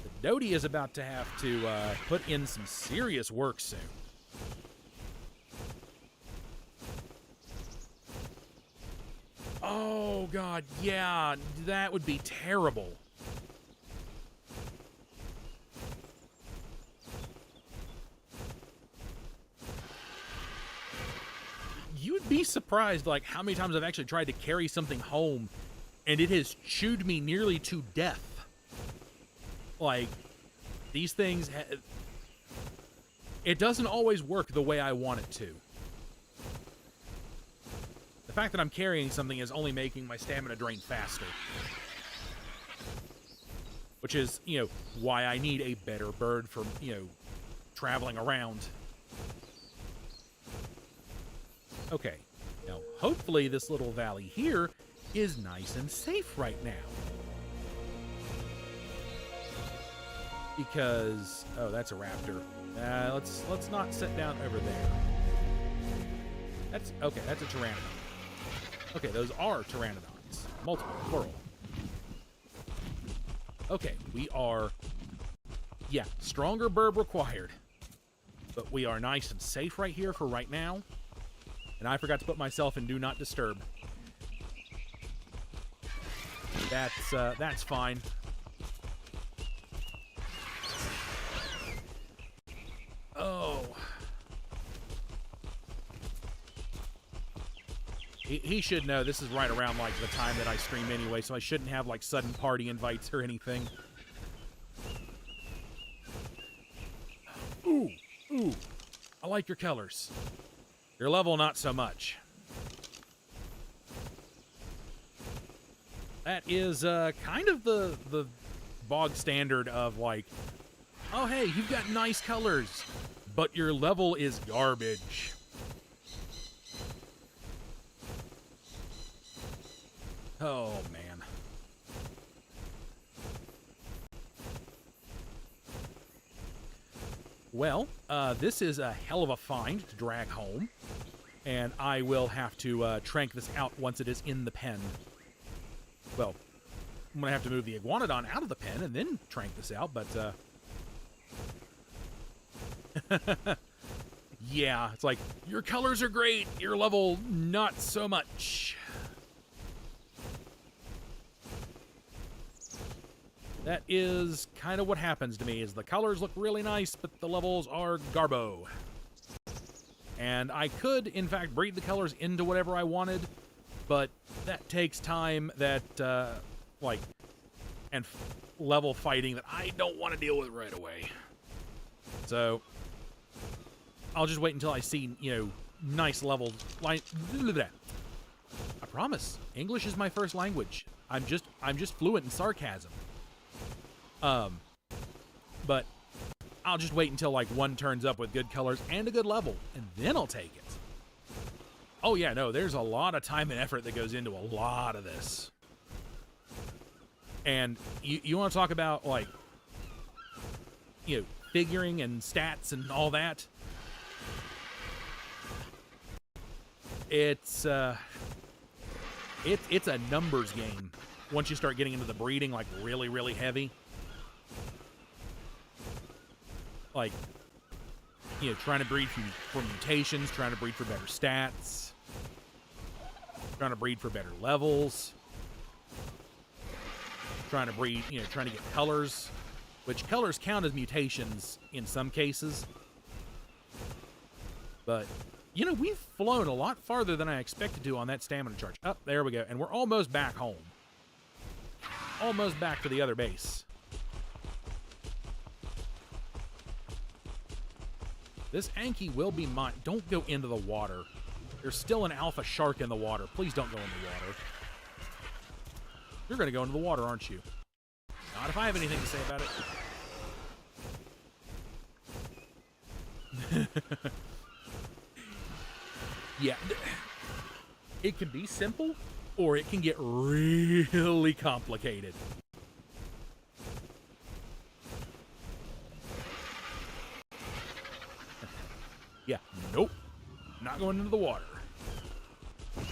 the Doty is about to have to put in some serious work soon. Oh, God, yeah, that would be terrible. You'd be surprised, like, how many times I've actually tried to carry something home, and it has chewed me nearly to death. Like, these things, it doesn't always work the way I want it to. The fact that I'm carrying something is only making my stamina drain faster. Which is, why I need a better bird for, traveling around. Okay, now hopefully this little valley here is nice and safe right now. Because, oh, that's a raptor. Let's not sit down over there. That's a pteranodon. Okay, those are pteranodons. Multiple, plural. Okay, we are... Yeah, stronger burb required. But we are nice and safe right here for right now. And I forgot to put myself in Do Not Disturb. That's fine. Oh. He should know this is right around, like, the time that I stream anyway, so I shouldn't have, like, sudden party invites or anything. Ooh, ooh. I like your colors. Your level, not so much. That is kind of the bog standard of, like, oh, hey, you've got nice colors, but your level is garbage. Oh, man. Well, this is a hell of a find to drag home, and I will have to trank this out once it is in the pen. Well, I'm going to have to move the iguanodon out of the pen and then trank this out, but, yeah, it's like, your colors are great, your level, not so much. That is kind of what happens to me, is the colors look really nice, but the levels are garbo. And I could, in fact, breed the colors into whatever I wanted, but that takes time that, and level fighting that I don't want to deal with right away. So, I'll just wait until I see, you know, nice levels. I promise, English is my first language. I'm just fluent in sarcasm. But I'll just wait until, like, one turns up with good colors and a good level, and then I'll take it. Oh, yeah, no, there's a lot of time and effort that goes into a lot of this. And you want to talk about, like, you know, figuring and stats and all that? It's a numbers game once you start getting into the breeding, like, really, really heavy. Like, you know, trying to breed for mutations, trying to breed for better stats, trying to breed for better levels, trying to breed, you know, trying to get colors, which colors count as mutations in some cases. But, you know, we've flown a lot farther than I expected to on that stamina charge. Oh, there we go. And we're almost back home. Almost back to the other base. This Anki will be mine. Don't go into the water. There's still an alpha shark in the water. Please don't go in the water. You're going to go into the water, aren't you? Not if I have anything to say about it. Yeah. It can be simple, or it can get really complicated. Yeah, nope. Not going into the water.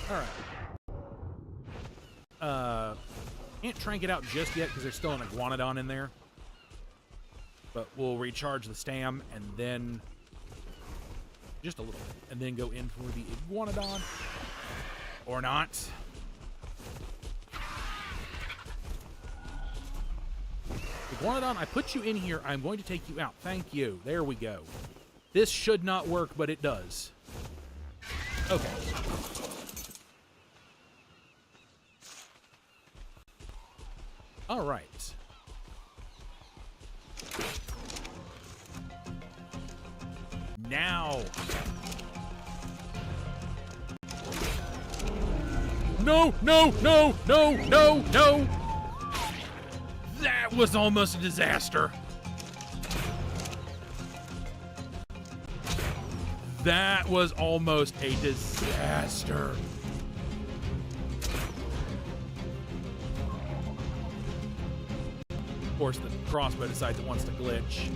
Alright. Can't trank it out just yet because there's still an iguanodon in there. But we'll recharge the stam and then... just a little bit. And then go in for the iguanodon. Or not. Iguanodon, I put you in here. I'm going to take you out. Thank you. There we go. This should not work, but it does. Okay. All right. Now. No, no, no, no, no, no. That was almost a disaster. That was almost a disaster. Of course, the crossbow decides it wants to glitch.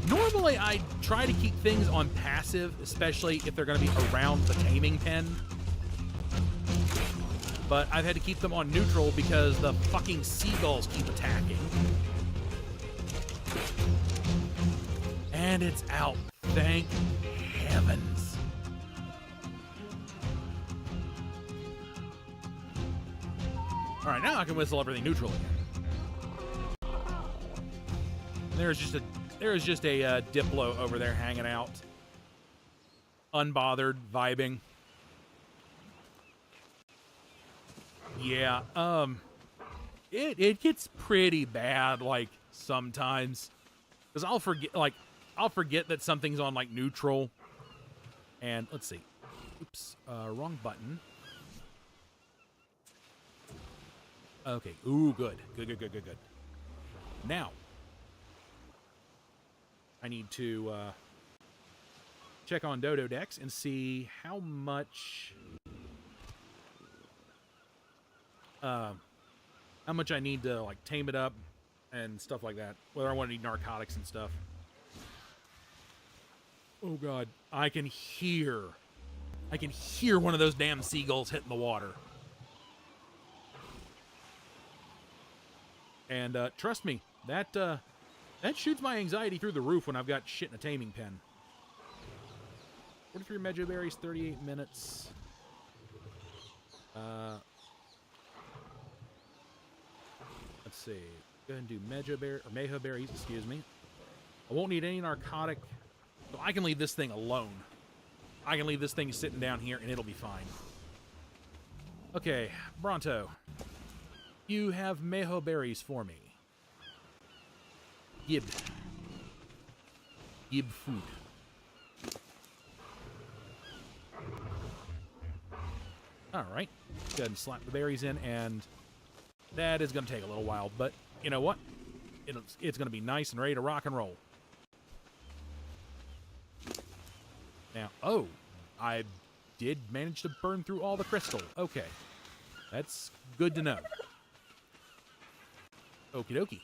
Normally, I try try to keep things on passive, especially if they're going to be around the taming pen. But I've had to keep them on neutral because the fucking seagulls keep attacking. And it's out. Thank heavens. All right, now I can whistle everything neutral again. There's just a Diplo over there hanging out, unbothered, vibing. Yeah, it gets pretty bad, like, sometimes, because I'll forget that something's on, like, neutral, and let's see, oops, wrong button. Okay, ooh, good. Now, I need to check on Dodo Dex and see how much I need to, like, tame it up and stuff like that. Whether I want to need narcotics and stuff. Oh god, I can hear one of those damn seagulls hitting the water. And trust me, that shoots my anxiety through the roof when I've got shit in a taming pen. 43 Mejo berries, 38 minutes. Let's see. Go ahead and do Mejo berries, excuse me. I won't need any narcotic, so I can leave this thing alone. I can leave this thing sitting down here and it'll be fine. Okay, Bronto. You have Mejo berries for me. Gib food. All right. Go ahead and slap the berries in, and that is going to take a little while, but you know what? It's going to be nice and ready to rock and roll. Now, oh, I did manage to burn through all the crystal. Okay. That's good to know. Okie dokie.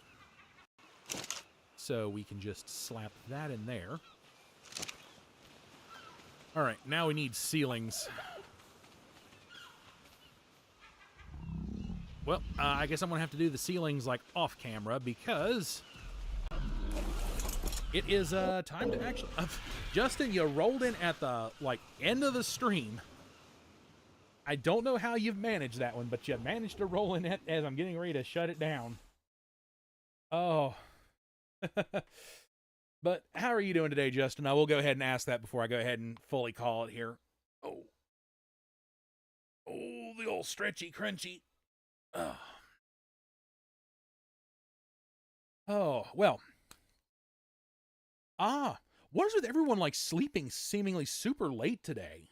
So we can just slap that in there. All right, now we need ceilings. Well, I guess I'm going to have to do the ceilings, like, off camera, because it is time to actually... Justin, you rolled in at the, like, end of the stream. I don't know how you've managed that one, but you managed to roll in it as I'm getting ready to shut it down. Oh. But how are you doing today, Justin? I will go ahead and ask that before I go ahead and fully call it here. Oh. Oh, the old stretchy, crunchy. Oh, well. What is with everyone, like, sleeping seemingly super late today?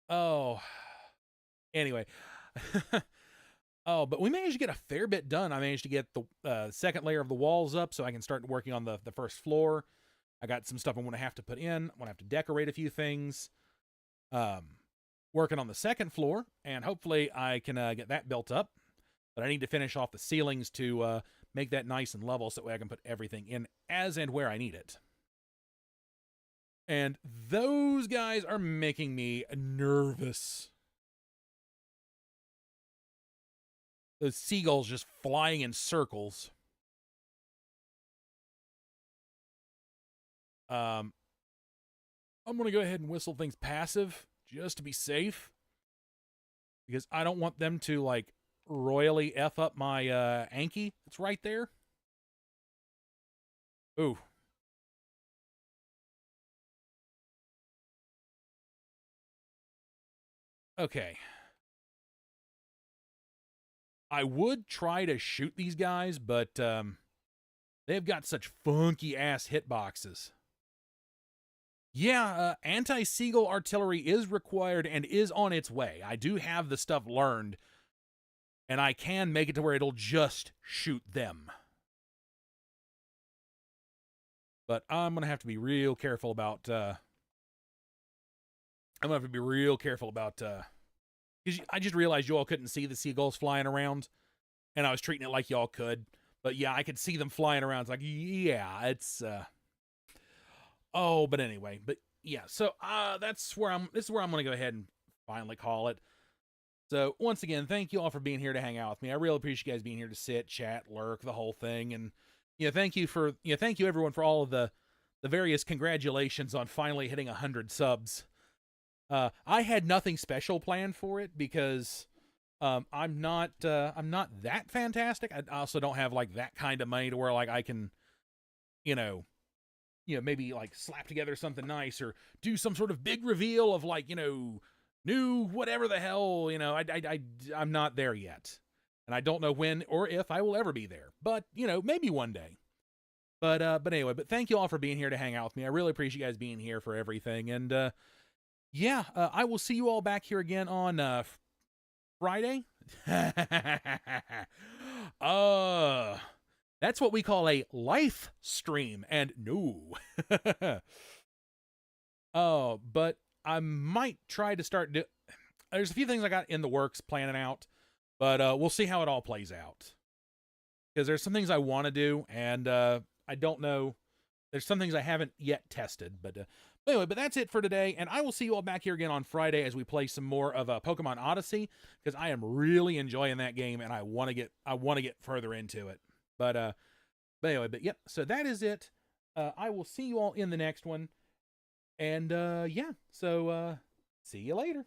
Oh. Anyway. Oh, but we managed to get a fair bit done. I managed to get the second layer of the walls up so I can start working on the first floor. I got some stuff I'm going to have to put in. I'm going to have to decorate a few things. Working on the second floor, and hopefully I can get that built up. But I need to finish off the ceilings to make that nice and level so that way I can put everything in as and where I need it. And those guys are making me nervous. Those seagulls just flying in circles. I'm going to go ahead and whistle things passive just to be safe, because I don't want them to, like, royally F up my Anki that's right there. Ooh. Okay. I would try to shoot these guys, but they've got such funky-ass hitboxes. Yeah, anti-seagull artillery is required and is on its way. I do have the stuff learned, and I can make it to where it'll just shoot them. But I'm going to have to be real careful about... because I just realized you all couldn't see the seagulls flying around, and I was treating it like y'all could. But yeah, I could see them flying around. It's like, yeah, it's oh, but anyway, but yeah, so this is where I'm gonna go ahead and finally call it. So once again, thank you all for being here to hang out with me. I really appreciate you guys being here to sit, chat, lurk, the whole thing. And thank you everyone for all of the various congratulations on finally hitting 100 subs. I had nothing special planned for it because I'm not that fantastic. I also don't have like that kind of money to where like I can, maybe like slap together something nice or do some sort of big reveal of like, new whatever the hell, I'm not there yet. And I don't know when or if I will ever be there. But, maybe one day. But anyway, but thank you all for being here to hang out with me. I really appreciate you guys being here for everything. And I will see you all back here again on Friday. That's what we call a live stream, and no. But I might try to start there's a few things I got in the works planning out, but we'll see how it all plays out. Because there's some things I want to do, and I don't know. There's some things I haven't yet tested, but anyway, but that's it for today, and I will see you all back here again on Friday as we play some more of Pokemon Odyssey, because I am really enjoying that game, and I want to get further into it. But anyway, but yep. So that is it. I will see you all in the next one, and so see you later.